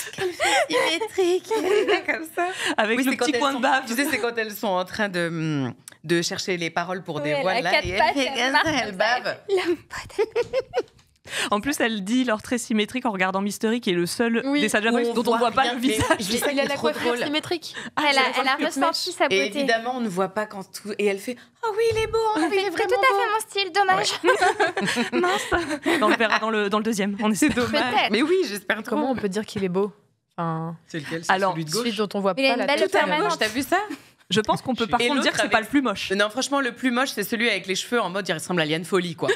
symétrique. Comme ça. Avec Oui, le c'est quand petit elles coin de sont- bave. Tu sais, c'est quand elles sont en train de chercher les paroles pour des Ouais, voiles elle a là, quatre et elle pattes, fait elle comme marche ça, elle comme ça, bave. En plus, elle dit leur trait symétrique en regardant Mystery, qui est le seul Oui, des Saja où on dont on ne voit pas rien, le mais visage. je dis ça, Il a c'est la trop coiffure drôle. symétrique. Elle a ressenti sa Et beauté. évidemment, on ne voit pas quand tout. Et elle fait oh oui, il est beau, hein, il est C'est vraiment tout à beau. fait mon style, dommage. Mince. On le verra dans le deuxième. On essaie de... Peut-être. Mais oui, j'espère trop. Comment on peut dire qu'il est beau? Enfin, C'est lequel? C'est Alors, celui de celui gauche. dont on voit Il a pas une la belle tête. Tout à permanente. gauche, t'as vu ça? Je pense qu'on peut par Et contre dire que l'autre c'est pas avec- le plus moche. Non, franchement, le plus moche, c'est celui avec les cheveux en mode il ressemble à Liane Folly, quoi.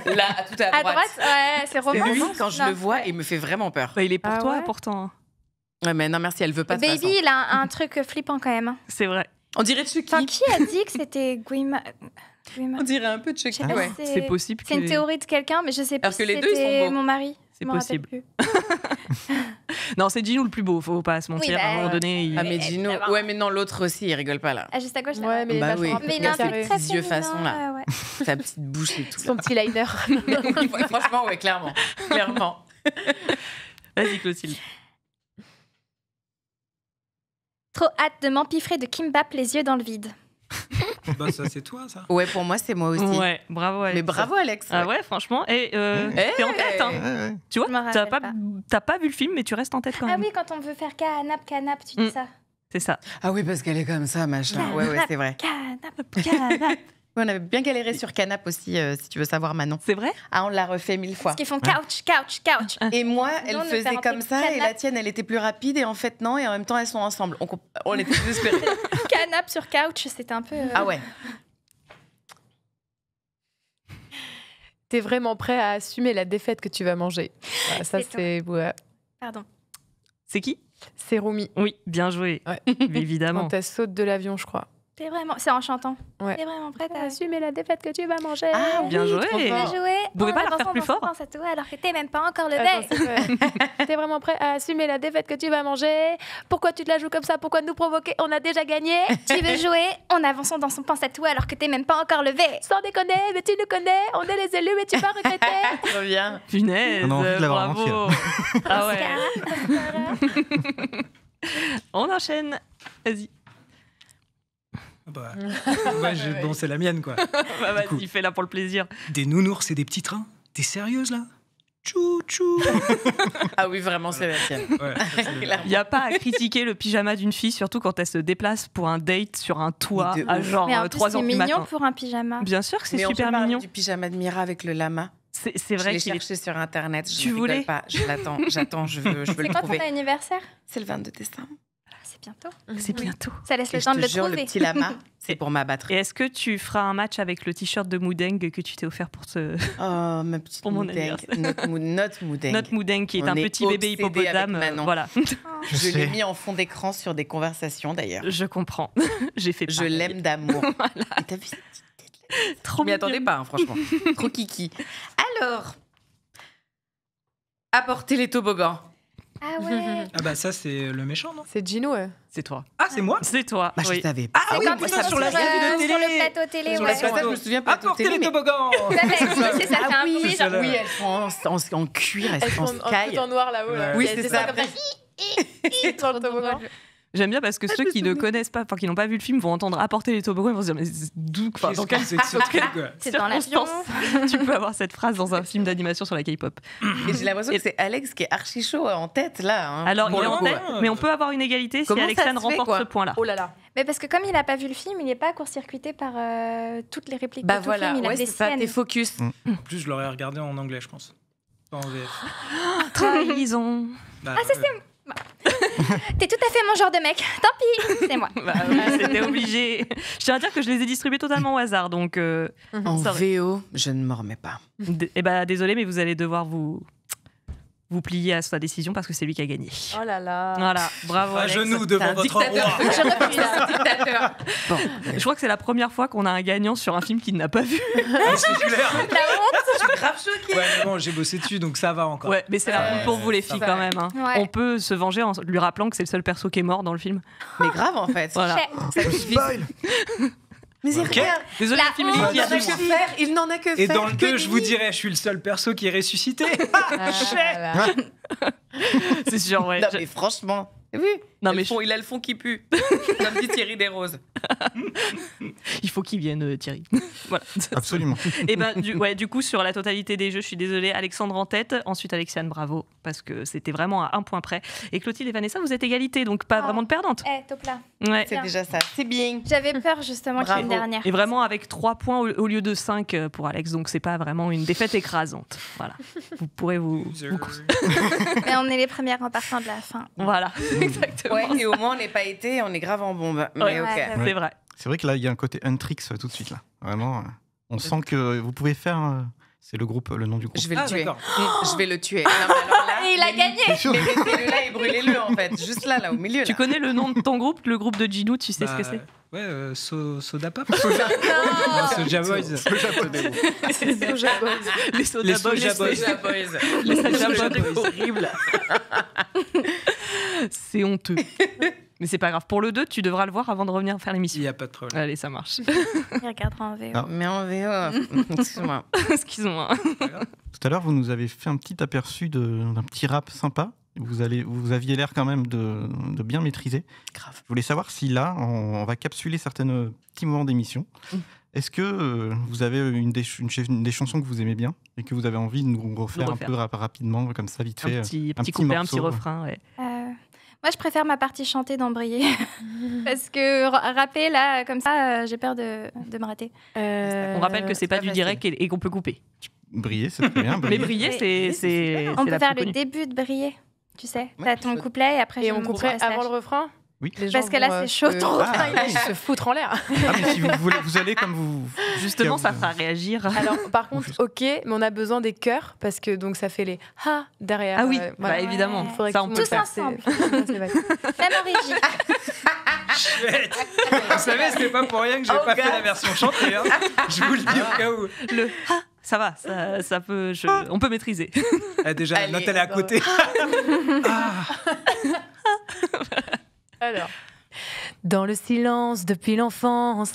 Là, tout à À droite. droite, ouais, c'est C'est romance. lui, quand je Non. le vois, il me fait vraiment peur. Bah, il est pour Ah toi, ouais pourtant. Ouais, mais non, merci, elle veut pas de toute Baby, façon. il a un truc flippant quand même. C'est vrai. On dirait Chucky. Enfin, qui a dit que c'était Guima On dirait un peu de Je Chucky. sais pas Ouais. si C'est possible C'est une que... théorie de quelqu'un, mais je sais plus Alors que si les deux, ils sont c'était beaux. mon mari. C'est Je me rappelle possible. plus. Non, c'est Gino le plus beau, faut pas se mentir. Oui, bah, à un moment donné, il... Ah, mais Gino. Ouais, mais non, l'autre aussi, il rigole pas là. Ah, juste à gauche, là. Ouais, mais Bah là, oui. Mais il a un truc Ses très yeux féminin, façon, là. ouais. Sa petite bouche et tout. son petit liner. Ouais, franchement, ouais, clairement. Clairement. Vas-y, Clotilde. Trop hâte de m'empiffrer de kimbap les yeux dans le vide. Bah, ça, c'est toi, ça. Ouais, pour moi, c'est moi aussi. Ouais, bravo, Alex. Mais bravo, Alex. Ah ouais, franchement. Et t'es en tête, hein. Ouais, ouais. Tu vois, Je m'en rappelle pas. t'as pas vu le film, mais tu restes en tête quand Ah même. oui, quand on veut faire canap, tu dis ça. C'est ça. Ah oui, parce qu'elle est comme ça, machin. Ouais, c'est vrai. Canap. Ouais, on avait bien galéré sur Canap aussi, si tu veux savoir, Manon. C'est vrai? Ah, on l'a refait 1000 fois. Parce qu'ils font couch. Et moi, elle Nous, on nous faisait fait comme rentrer ça, et Canap. la tienne, elle était plus rapide, et en fait, non, et en même temps, elles sont ensemble. On était désespérés. Canap sur couch, c'était un peu. Ah ouais. T'es vraiment prêt à assumer la défaite que tu vas manger. Voilà, ça, C'est toi. c'est ouais. Pardon. C'est qui? C'est Rumi. Oui, bien joué. Ouais. Mais évidemment. Quand elle saute de l'avion, je crois. T'es vraiment. C'est en chantant. Ouais. T'es vraiment prête à. Assumer la défaite que tu vas manger. Ah, Bien oui, joué. trop Bien fort. joué. Vous pouvez pas la refaire plus fort? À tout, alors que t'es même pas encore levé. Attends, c'est vrai. T'es vraiment prêt à assumer la défaite que tu vas manger? Pourquoi tu te la joues comme ça? Pourquoi nous provoquer? On a déjà gagné. Tu veux jouer en avançant dans son pense à tout alors que t'es même pas encore levé. Sans déconner, mais tu nous connais. On est les élus, mais tu vas regretter. Trop bien. Punaise. On a envie de l'avoir bravo. Ah ouais. On enchaîne. Vas-y. Bah, bon, c'est la mienne, quoi. Bah, Du coup. vas-y, fais-la pour le plaisir. Des nounours et des petits trains. T'es sérieuse, là? Tchou, tchou. Ah oui, vraiment, c'est la tienne. Ouais, ça, c'est le- Il n'y a pas à critiquer le pyjama d'une fille, surtout quand elle se déplace pour un date sur un toit Mais de à ouf. genre Mais en plus, 3 c'est heures du mignon matin. pour un pyjama. Bien sûr que c'est Mais on super peut parler mignon. du pyjama de Mira avec le lama. C'est Je vrai l'ai qu'il est... cherché sur Internet. Je Tu ne rigole voulais pas. Je l'attends. J'attends. Je veux C'est le quand ton trouver. anniversaire? C'est le 22 décembre. C'est bientôt. C'est bientôt. Ça laisse Et le je temps de te le jure, le trouver. petit lama, c'est pour ma batterie. Et est-ce que tu feras un match avec le t-shirt de Moudeng que tu t'es offert pour ce... Oh, ma petite Pour mon Moudeng. anniversaire. Notre Moudeng. Notre Moudeng qui est On un est petit bébé obsédés avec hippopotame. Manon. Voilà, Je Je sais. l'ai mis en fond d'écran sur des conversations d'ailleurs. je comprends. J'ai fait Je pareil. l'aime d'amour. Et t'as vu cette petite tête? Trop Je m'y attendais mignon. pas, hein, franchement. Trop kiki. Alors, apporter les toboggans. Ah ouais. Ah bah ça, c'est le méchant, non? C'est Gino, ouais. C'est toi. Ah, c'est moi? C'est toi. Bah, oui. je savais pas. Ah oui, Quand moi, ils ça sont sur la sur, série de sur télé. le plateau télé, Sur ouais. la plateau. Je me souviens pas de Apportez télé, les mais- toboggans. Oui, c'est ça, c'est un oui, bruit, c'est genre. ça. oui, elles sont en cuir, elles Elles sont sont en en sky. tout en noir là-haut. Là. Oui, Et elles c'est ça. descendent comme ça. Dans le toboggan. J'aime bien parce que ceux qui ne connaissent pas, enfin qui n'ont pas vu le film, vont entendre apporter les toboggans et vont se dire mais d'où, enfin, dans quelle c'est ce truc, quoi. C'est dans l'avion. circonstance tu peux avoir cette phrase dans un film d'animation sur la K-pop. Et j'ai l'impression que c'est Alex qui est archi chaud en tête là. hein, Alors pour il est le en coup. tête, mais on peut avoir une égalité si Comment ça Alexandre se fait, remporte quoi ce point-là. Oh là là. Mais parce que comme il n'a pas vu le film, il n'est pas court-circuité par toutes les répliques Bah de tout voilà, le film. Il a ouais, des c'est ça, scènes. t'es focus. En plus, je l'aurais regardé en anglais, je pense. Pas en VF. Trahison. Bah, T'es tout à fait mon genre de mec. Tant pis, c'est moi. Bah oui, c'était obligé. Je tiens à dire que je les ai distribués totalement au hasard, donc En sorry. VO, je ne m'en remets pas. Eh bah désolé, mais vous allez devoir vous plier à sa décision parce que c'est lui qui a gagné. Oh là là. Voilà, bravo à Alex. genoux T'es devant un votre dictateur. roi. Je refuse, c'est un dictateur. Bon, Je crois que c'est la première fois qu'on a un gagnant sur un film qu'il n'a pas vu. Ah, c'est clair. je suis grave choquée. Ouais, mais bon, j'ai bossé dessus, donc ça va encore. Ouais, mais c'est la honte pour vous les filles ça quand va. même. hein. Ouais. On peut se venger en lui rappelant que c'est le seul perso qui est mort dans le film. Mais grave en fait. Voilà. Chais. Mais il Ok. regarde. Désolé, La la film honte. Il qui a n'en a vu. que faire. Il n'en a que faire. Et dans le que 2, je vous lui. dirais, je suis le seul perso qui est ressuscité. Ah là là. C'est sûr, ouais. Non mais franchement. Oui. Non, Il a mais le fond- il a le fond qui pue. Comme dit Thierry Desroses. il faut qu'il vienne, Thierry. Voilà. Absolument. Et ben, du coup, sur la totalité des jeux, je suis désolée, Alexandre en tête. Ensuite, Alexiane, bravo, parce que c'était vraiment à un point près. Et Clotilde et Vanessa, vous êtes égalité, donc pas Ah. vraiment de perdante. Top là. Ouais. C'est déjà ça. C'est bien. J'avais peur justement qu'il y ait une Bravo. dernière. Et vraiment avec 3 points au lieu de 5 pour Alex, donc c'est pas vraiment une défaite écrasante. Voilà. Vous pourrez vous... Mais on est les premières en partant de la fin. Voilà, exactement. Ouais, et au moins on n'est pas été, on est grave en bombe. Mais Ouais. ok. Ouais, C'est vrai. C'est vrai que là, il y a un côté Untrix tout de suite. Là. Vraiment, on sent que vous pouvez faire. C'est le groupe, le nom du groupe. Je vais le Ah, tuer. d'accord. Je vais le tuer. Non, mais alors là, Et il a gagné. C'est sûr. Mais mettez-le-là et brûlez-le, en fait. Juste là, au milieu. Tu Là. connais le nom de ton groupe, le groupe de Ginou, tu sais ce que c'est? Ouais, Soda Pop. Non. Soja Boys. C'est Soja Boys. Les Soda Les Boys. Soja Boys. Soja Boys. Les Soja Soja Boys. Boys. Horrible. C'est honteux. Mais c'est pas grave. Pour le 2, tu devras le voir avant de revenir faire Il l'émission. n'y a pas de problème. Allez, ça marche. Il regardera en VO. Ah. Mais en VO, excuse-moi. Excuse-moi. Tout à l'heure, vous nous avez fait un petit aperçu d'un petit rap sympa. Vous aviez l'air quand même de bien maîtriser. Grave. Je voulais savoir si là, on va capsuler certains petits moments d'émission. Est-ce que vous avez une des chansons que vous aimez bien et que vous avez envie de nous refaire un peu rapidement, comme ça, vite fait Un petit petit couplet, un morceau, petit refrain. Ouais. Moi, je préfère ma partie chantée d'Embrayer. Parce que rapper, là, comme ça, j'ai peur de me rater. On rappelle que c'est pas du direct et qu'on peut couper. Briller, c'est très bien. Mais briller, c'est On peut la faire plus le connue. début de Briller, tu sais. Ouais, T'as ton chouette. couplet et après Et je on me couperait slash. avant le refrain. Oui. Les gens Parce que là, vont, c'est chaud, se- ton refrain, il est se foutre en l'air. Ah, mais si vous voulez, vous allez comme vous. Justement, ça vous- fera réagir. Alors, par contre, ok, mais on a besoin des chœurs parce que donc ça fait les ha derrière. Ah oui, voilà. bah, évidemment. Il faudrait Ça, que on tout peut le le monde faire. fasse ensemble. c'est vrai. Même origine. Chouette. Vous savez, c'est pas pour rien que j'ai Oh, pas fait God. la version chantée. Hein. Je vous le dis au cas où. Le ha, ça va, ça peut, on peut maîtriser. Ah, déjà, la Allez, note, elle est à côté. Alors, dans le silence depuis l'enfance.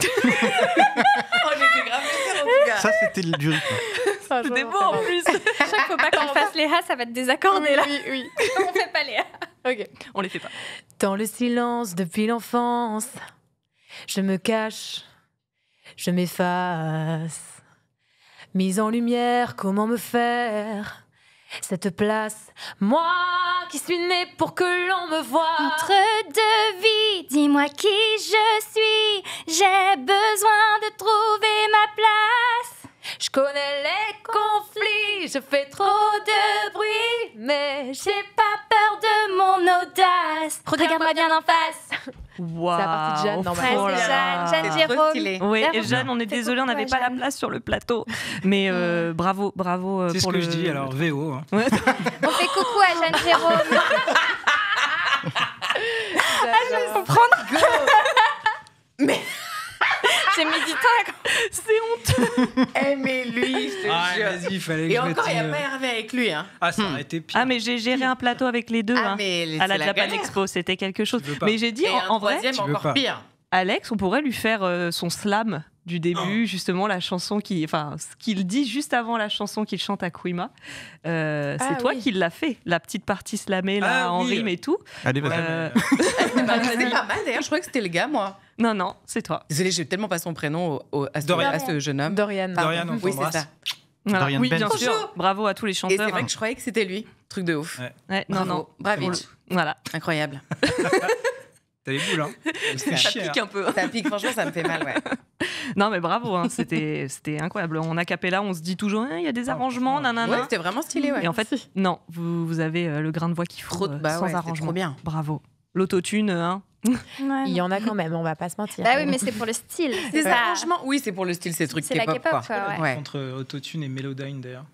Oh, j'étais grave fière, en tout cas. Ça, c'était du rythme. C'était beau en plus. Je sais qu'il faut pas qu'on fasse les ha, ça va être désaccordé là. Oui, oui. On fait pas les ha. Ok. On les fait pas. Dans le silence depuis l'enfance, je me cache, je m'efface. Mise en lumière, comment me faire cette place? Moi qui suis née pour que l'on me voie. Entre deux vies, dis-moi qui je suis. J'ai besoin de trouver ma place. Je connais les conflits, je fais trop de bruit, mais J'ai pas peur de mon audace. Regarde-moi bien en face. Waouh. C'est la partie de Jeanne, normalement. Ouais, Oh c'est là Jeanne là. C'est trop Jérôme. stylé. Oui, Bravo. et Jeanne, on est C'est désolé, on pourquoi, n'avait pas la Jeanne. place sur le plateau. Mais bravo C'est ce pour que le. je dis, alors VO. Hein. Ouais. On fait coucou à Jeanne Jérôme. J'adore. J'ai mis du temps. C'est honteux. Eh, mais lui, je te Ah, jure. vas-y, il fallait que Et je mette encore, il n'y a une- pas Hervé avec lui. Hein. Ah, ça aurait été pire. Ah, mais j'ai géré un plateau avec les deux. Ah, hein. mais À la c'est Japan galère. Expo, c'était quelque chose. Tu veux pas. Mais j'ai dit, Et un en vrai, troisième tu veux encore pas. pire. Alex, on pourrait lui faire son slam du début, justement la chanson ce qu'il dit juste avant la chanson qu'il chante à Kwima. C'est toi oui. qui l'as fait, la petite partie slamée là, Ah, en oui. rime et tout. Allez, vas-y. Euh, C'était pas mal d'ailleurs, je croyais que c'était le gars, moi. non, c'est toi. Désolée, j'ai tellement pas son prénom à Dorian. ce jeune homme. Dorian. Pardon. Dorian, on Oui, c'est t'embrasse. ça. Voilà. Dorian Oui, Benz. bien sûr. Bonjour. Bravo à tous les Et chanteurs. c'est vrai que je croyais que c'était lui. Truc de ouf. Ouais. Ouais, non. Bravitch. Voilà. Incroyable. T'as les boules, hein. C'est Ça chier. Pique un peu. Ça pique, franchement, ça me fait mal, ouais. Non, mais bravo, hein, c'était incroyable. En acapella, on se dit toujours, il y a des Ah, arrangements, franchement, nanana. Ouais, c'était vraiment stylé, ouais. Et en fait, non, vous avez le grain de voix qu'il faut, Trop de bah sans ouais, c'est arrangement. trop bien. Bravo. L'autotune, hein. Il y en a quand même, on va pas se mentir. Bah oui, mais c'est pour le style. Des pas- arrangements, oui, c'est pour le style, ces trucs C'est la K-pop, K-pop, quoi. quoi, ouais. Ouais. Entre Autotune et Melodyne, d'ailleurs.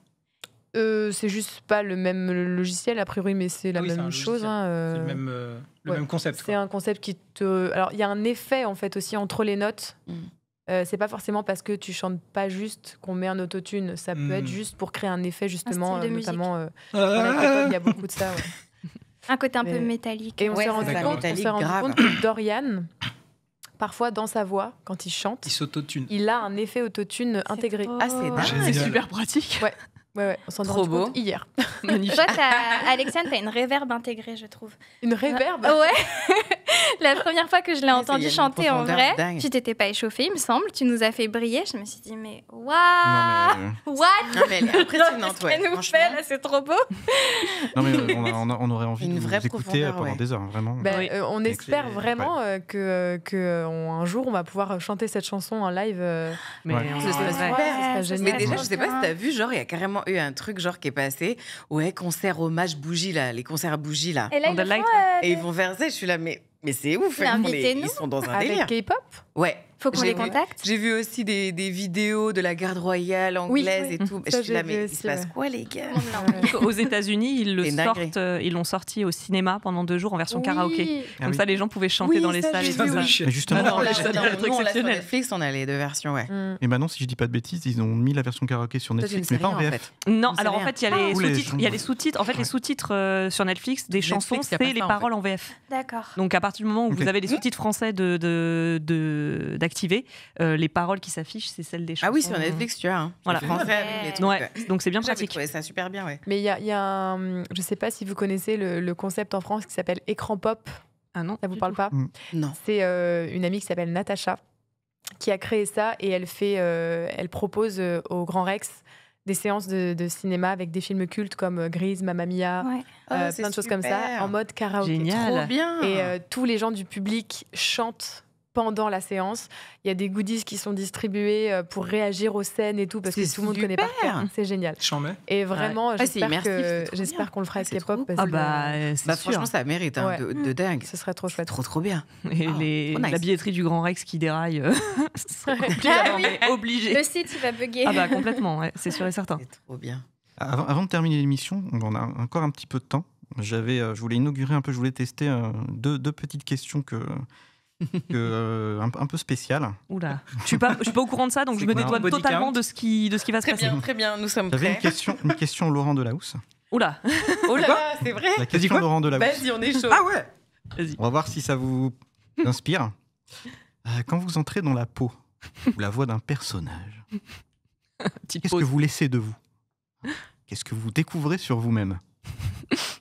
C'est juste pas le même logiciel a priori, mais c'est la Ah oui, c'est même un chose. logiciel. hein, C'est le ouais. même concept. C'est quoi. un concept qui te. Alors, il y a un effet en fait aussi entre les notes. C'est pas forcément parce que tu chantes pas juste qu'on met un autotune. Ça peut être juste pour créer un effet justement, style de musique. notamment. Dans la K-pop, il y a beaucoup de ça. Ouais. Un côté un peu Mais- métallique. Et on Ouais, s'est c'est rendu ça, compte, métallique, grave. que Dorian, parfois dans sa voix, quand il chante, Il s'autotune. il a un effet autotune intégré. trop- Ah, c'est dingue. C'est Génial. super pratique. Ouais, on s'en est Trop rendu beau. compte hier. Magnifique. Toi, Alexiane, t'as une réverb intégrée, je trouve. Une réverb. Ouais. La première fois que je l'ai Ouais, ça, entendu y a une chanter en profondeur vrai, dingue. tu t'étais pas échauffée, il me semble. Tu nous as fait briller. Je me suis dit, mais Non, waouh, mais, what? Non, mais elle est impressionnante, Qu'est-ce ouais. qu'elle nous Franchement. fait là, c'est trop beau. on aurait envie Une de vraie vous écouter profondeur, pendant ouais. des heures, vraiment. Ben, Oui. on Avec espère les- vraiment que un jour on va pouvoir chanter cette chanson en live. Mais Ouais. on Ce serait ouais. super. ça serait Ouais, génial. Mais ça déjà, serait je sais pas si bien. t'as vu, genre, il y a carrément eu un truc genre qui est passé. Ouais, concert hommage bougie, là. Les concerts à bougie, là. Et là, ils le Candlelight, font, Et ils vont vers ça, je suis là, mais c'est ouf. Mais Ils invitez-nous. sont dans un Avec délire. K-pop. Ouais. Faut qu'on J'ai les vu- contacte. J'ai vu aussi des vidéos de la garde royale anglaise et tout. Ça, Je suis là, j'ai mais vu il se aussi, passe ouais. quoi, les gars? Aux États-Unis, C'est une dinguerie. ils l'ont sorti au cinéma pendant 2 jours en version karaoké. Oui. Comme oui. ça, les gens pouvaient chanter dans les ça, salles. j'ai Et vu, tout ça. oui. Mais justement, Ah non, On là, l'a- ça doit non, être nous, on l'a sur exceptionnel. Netflix, on a les 2 versions, ouais. Et maintenant, si je dis pas de bêtises, ils ont mis la version karaoké sur Toi, tu ne Netflix, sais mais pas rien, en en VF. fait. Non, On sait alors en rien. fait, il y a les Tous les sous-titres. gens- Il y a les sous-titres. En fait, les sous-titres sur Netflix des Netflix, chansons, y a c'est pas les ça, en paroles en VF. D'accord. Donc à partir du moment où Ok. vous avez les sous-titres français d'activer, les paroles qui s'affichent, c'est celles des chansons. Ah oui, sur Netflix, tu as. Hein. Voilà. Français, les trucs, Ouais, donc c'est bien J'avais pratique. trouvé ça super bien, ouais. Mais il y a un. Je sais pas si vous connaissez le concept en France qui s'appelle écran pop. Ah non, Ça vous parle pas? Non. C'est une amie qui s'appelle Natacha qui a créé ça et elle propose au Grand Rex des séances de cinéma avec des films cultes comme Grease, Mamma Mia, Ouais. C'est plein de choses comme ça, super. en mode karaoké. Génial. Trop bien. Et tous les gens du public chantent pendant la séance. Il y a des goodies qui sont distribués pour réagir aux scènes et tout, parce que C'est tout le monde connaît par super. cœur. C'est génial. Chambé. Et vraiment, Ouais, c'est immersif, c'est trop j'espère bien. qu'on le fera avec C'est trop K-pop. cool. parce Ah que bah, c'est Bah, sûr. franchement, ça mérite hein, Ouais. de dingue. ce serait trop chouette. Trop, trop bien. Et Oh, trop nice. la billetterie du Grand Rex qui déraille, ce serait compliqué, Ah alors, oui. mais obligé. Le site, il va bugger. Ah bah complètement, ouais, c'est sûr et certain. C'est trop bien. Avant de terminer l'émission, on a encore un petit peu de temps. Je voulais inaugurer un peu, je voulais tester deux petites questions un peu spéciales. Oula, je suis pas au courant de ça, donc C'est je me quoi, dédouane body totalement count de ce qui va se Très passer. bien, très bien. Nous sommes J'avais prêts. une question Laurent Delahousse. Oula, Oh là là, c'est vrai. La question quoi Laurent Delahousse. Vas-y, on est chaud. Ah ouais. vas-y. On va voir si ça vous inspire. Quand vous entrez dans la peau ou la voix d'un personnage, Petite qu'est-ce que pause. vous laissez de vous? Qu'est-ce que vous découvrez sur vous-même?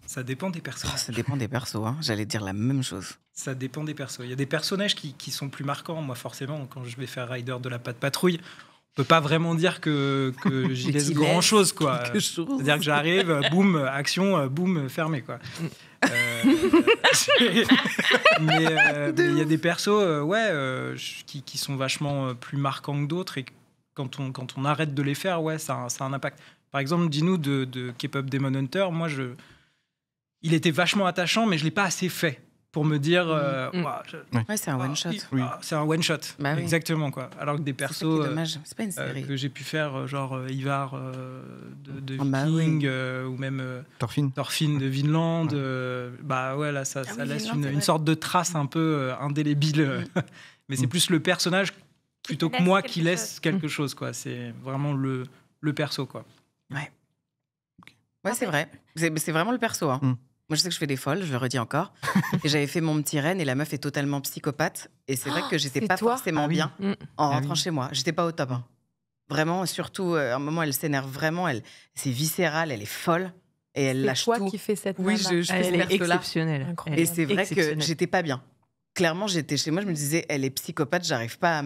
Ça dépend des Oh, personnages. ça dépend des persos. Hein. J'allais dire la même chose. Ça dépend des persos. Il y a des personnages qui sont plus marquants. Moi, forcément, quand je vais faire Rider de la Patte Patrouille, on peut pas vraiment dire que j'y laisse tu grand laisses chose, quoi. quelque chose. C'est-à-dire que j'arrive, boum, action, boum, fermé, quoi. Mais il y a des persos, qui sont vachement plus marquants que d'autres, et quand on arrête de les faire, ouais, ça a un impact. Par exemple, dis-nous de K-pop Demon Hunter, moi, il était vachement attachant, mais je l'ai pas assez fait pour me dire, ouah, Ouais, c'est un one shot. Oui. c'est un one shot, Bah oui. exactement, quoi. Alors que des C'est ça qui est persos dommage. C'est pas une série. que j'ai pu faire, genre Ivar de Ah bah Viking, oui. ou même Thorfinn. Thorfinn de Vinland, bah ouais, là, ça oui, laisse Vinland, c'est une vrai. sorte de trace un peu indélébile. Mais c'est plus le personnage plutôt que laisse moi quelque qui laisse chose. quelque chose, quoi. C'est vraiment le perso, quoi. Ouais, c'est vrai. C'est vraiment le perso. Hein. Moi, je sais que je fais des folles, je le redis encore. Et j'avais fait mon petit reine et la meuf est totalement psychopathe. Et c'est vrai que j'étais c'est pas toi forcément Ah oui. bien Mm. en Ah rentrant oui. chez moi. J'étais pas au top. Hein. Vraiment, surtout, à un moment, elle s'énerve vraiment. C'est viscéral, elle est folle. Et elle C'est lâche toi tout. qui fais cette Oui, nana. je fais ce Elle est perso-là. exceptionnelle. Incroyable. Et c'est vrai que exceptionnelle. j'étais pas bien. Clairement, j'étais chez moi, je me disais, elle est psychopathe, j'arrive pas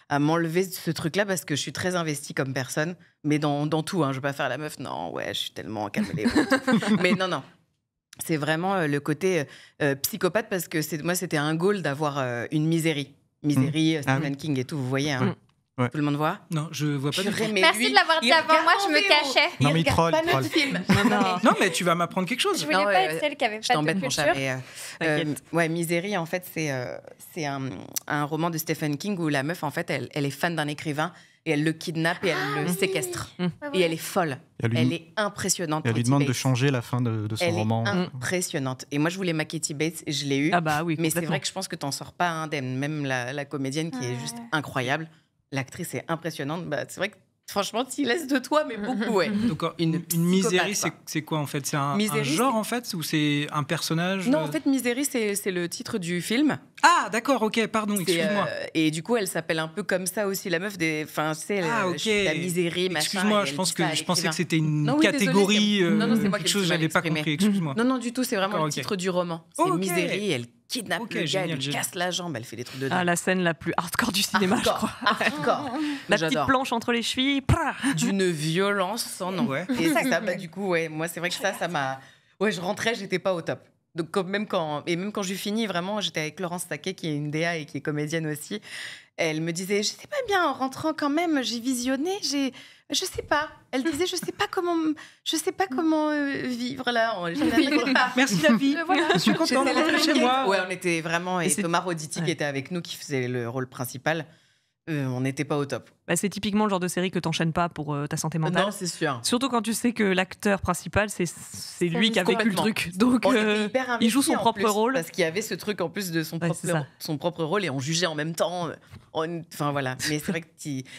à m'enlever de ce truc-là parce que je suis très investie comme personne, mais dans tout. Hein, je veux pas faire la meuf, non, ouais, je suis tellement caméléon. Mais non. C'est vraiment le côté psychopathe parce que moi, c'était un goal d'avoir une misérie. Misérie, Ah Stephen King et tout, vous voyez. Hein. Ouais. Tout le monde voit. Non, je vois pas du tout. Purée, mais Merci lui, de l'avoir dit il avant, moi regarde je en me VO. cachais. Non, mais il regarde troll, pas il troll. notre film. Non, mais tu vas m'apprendre quelque chose. Je voulais Non, pas ouais, être celle qui avait Je pas de t'embête, mon culture. chat. Mais, T'inquiète. ouais, Misery, en fait, c'est un roman de Stephen King où la meuf, en fait, elle est fan d'un écrivain et elle le kidnappe et elle le séquestre. Ouais, Et elle est folle. Elle lui, Elle est impressionnante. elle lui Katie demande de Bates. changer la fin de son Elle roman. est impressionnante. Et moi, je voulais ma Katie Bates et je l'ai eu. Ah bah oui, Mais c'est complètement. vrai que je pense que t'en sors pas indemne. Même la comédienne qui est Ouais. juste incroyable. L'actrice est impressionnante. Bah, c'est vrai que franchement, tu laisses de toi, mais beaucoup, ouais. Donc, Une une misérie, psychopathe, quoi. c'est quoi en fait? C'est un Misery, genre en fait, ou c'est un personnage? Non, en fait, Misery, c'est le titre du film. Ah, d'accord, ok, pardon, C'est, excuse-moi. et du coup, elle s'appelle un peu comme ça aussi, la meuf des. Enfin, c'est Ah, ok. la misérie, machin. Excuse-moi, et je elle pense dit ça à que je pensais que l'écrivain. c'était une Non, oui, désolée, catégorie, c'est- non, non, c'est moi qui quelque ai chose que mal j'avais pas exprimé. compris. Excuse-moi. Non, non, du tout, c'est vraiment D'accord, le ok. titre du roman. C'est Ok. Misery, elle kidnappe Ok, le gars, génial, elle lui génial. casse la jambe, elle fait des trucs de Ah, dingue. la scène la plus hardcore du cinéma, je crois. Hardcore. La petite J'adore. planche entre les chevilles. prah. D'une violence sans nom. Ouais. Et c'est ça, bah, du coup, ouais, moi, c'est vrai que ça m'a. Ouais, je rentrais, j'étais pas au top. Donc, même quand j'ai fini, vraiment, j'étais avec Laurence Taquet, qui est une DA et qui est comédienne aussi. Elle me disait, je sais pas bien, en rentrant quand même, j'ai visionné, je sais pas. Elle disait, je sais pas comment vivre là. Je n'arrive pas. Merci la vie. Je suis contente de J'étais là, rentrer chez moi. Ouais, on était vraiment. Et c'est- Thomas Roditi, qui ouais. était avec nous, qui faisait le rôle principal. On n'était pas au top. Bah, c'est typiquement le genre de série que t'enchaînes pas pour ta santé mentale. Non, c'est sûr. Surtout quand tu sais que l'acteur principal, c'est lui qui a vécu le complètement. truc. Donc, On était hyper investis, il joue son en propre plus, rôle. Parce qu'il y avait ce truc en plus de son c'est ça. propre rôle et on jugeait en même temps. Enfin voilà. Mais c'est vrai que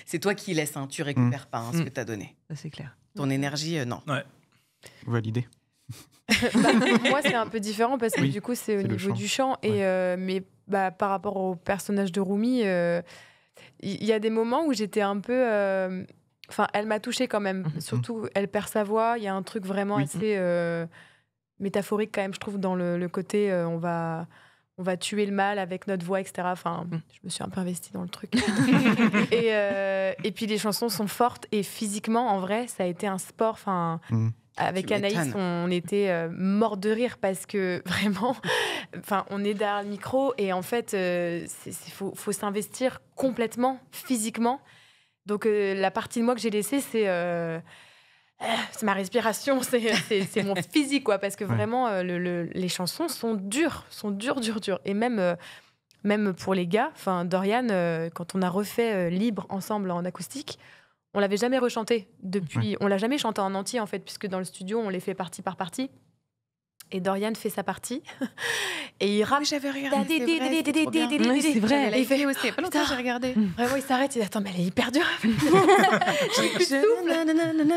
c'est toi qui laisses, tu récupères pas ce que tu as donné. Ça, c'est clair. Ton énergie, non. Ouais. Validé. Moi, c'est un peu différent parce que Oui, du coup, c'est au c'est le niveau chant. du chant. Et, mais par rapport au personnage de Rumi, il y a des moments où j'étais un peu. Enfin, elle m'a touchée quand même. Surtout, elle perd sa voix. Il y a un truc vraiment Oui. assez métaphorique quand même, je trouve, dans le côté on va tuer le mal avec notre voix, etc. Enfin, je me suis un peu investie dans le truc. et puis, les chansons sont fortes. Et physiquement, en vrai, ça a été un sport. Enfin. Avec Tu Anaïs, m'étonnes. on était morts de rire parce que vraiment, on est derrière le micro et en fait, faut s'investir complètement, physiquement. Donc, la partie de moi que j'ai laissée, c'est ma respiration, c'est mon physique, quoi. Parce que vraiment, les chansons sont dures. Et même pour les gars, Dorian, quand on a refait Libre ensemble en acoustique, on l'avait jamais rechanté depuis. On l'a jamais chanté en entier en fait, puisque dans le studio on les fait partie par partie. Et Dorian fait sa partie et il rappe. J'avais regardé. C'est vrai. Il fait aussi. Pas longtemps, j'ai regardé. Vraiment, il s'arrête. Il dit attends, mais elle est hyper dure.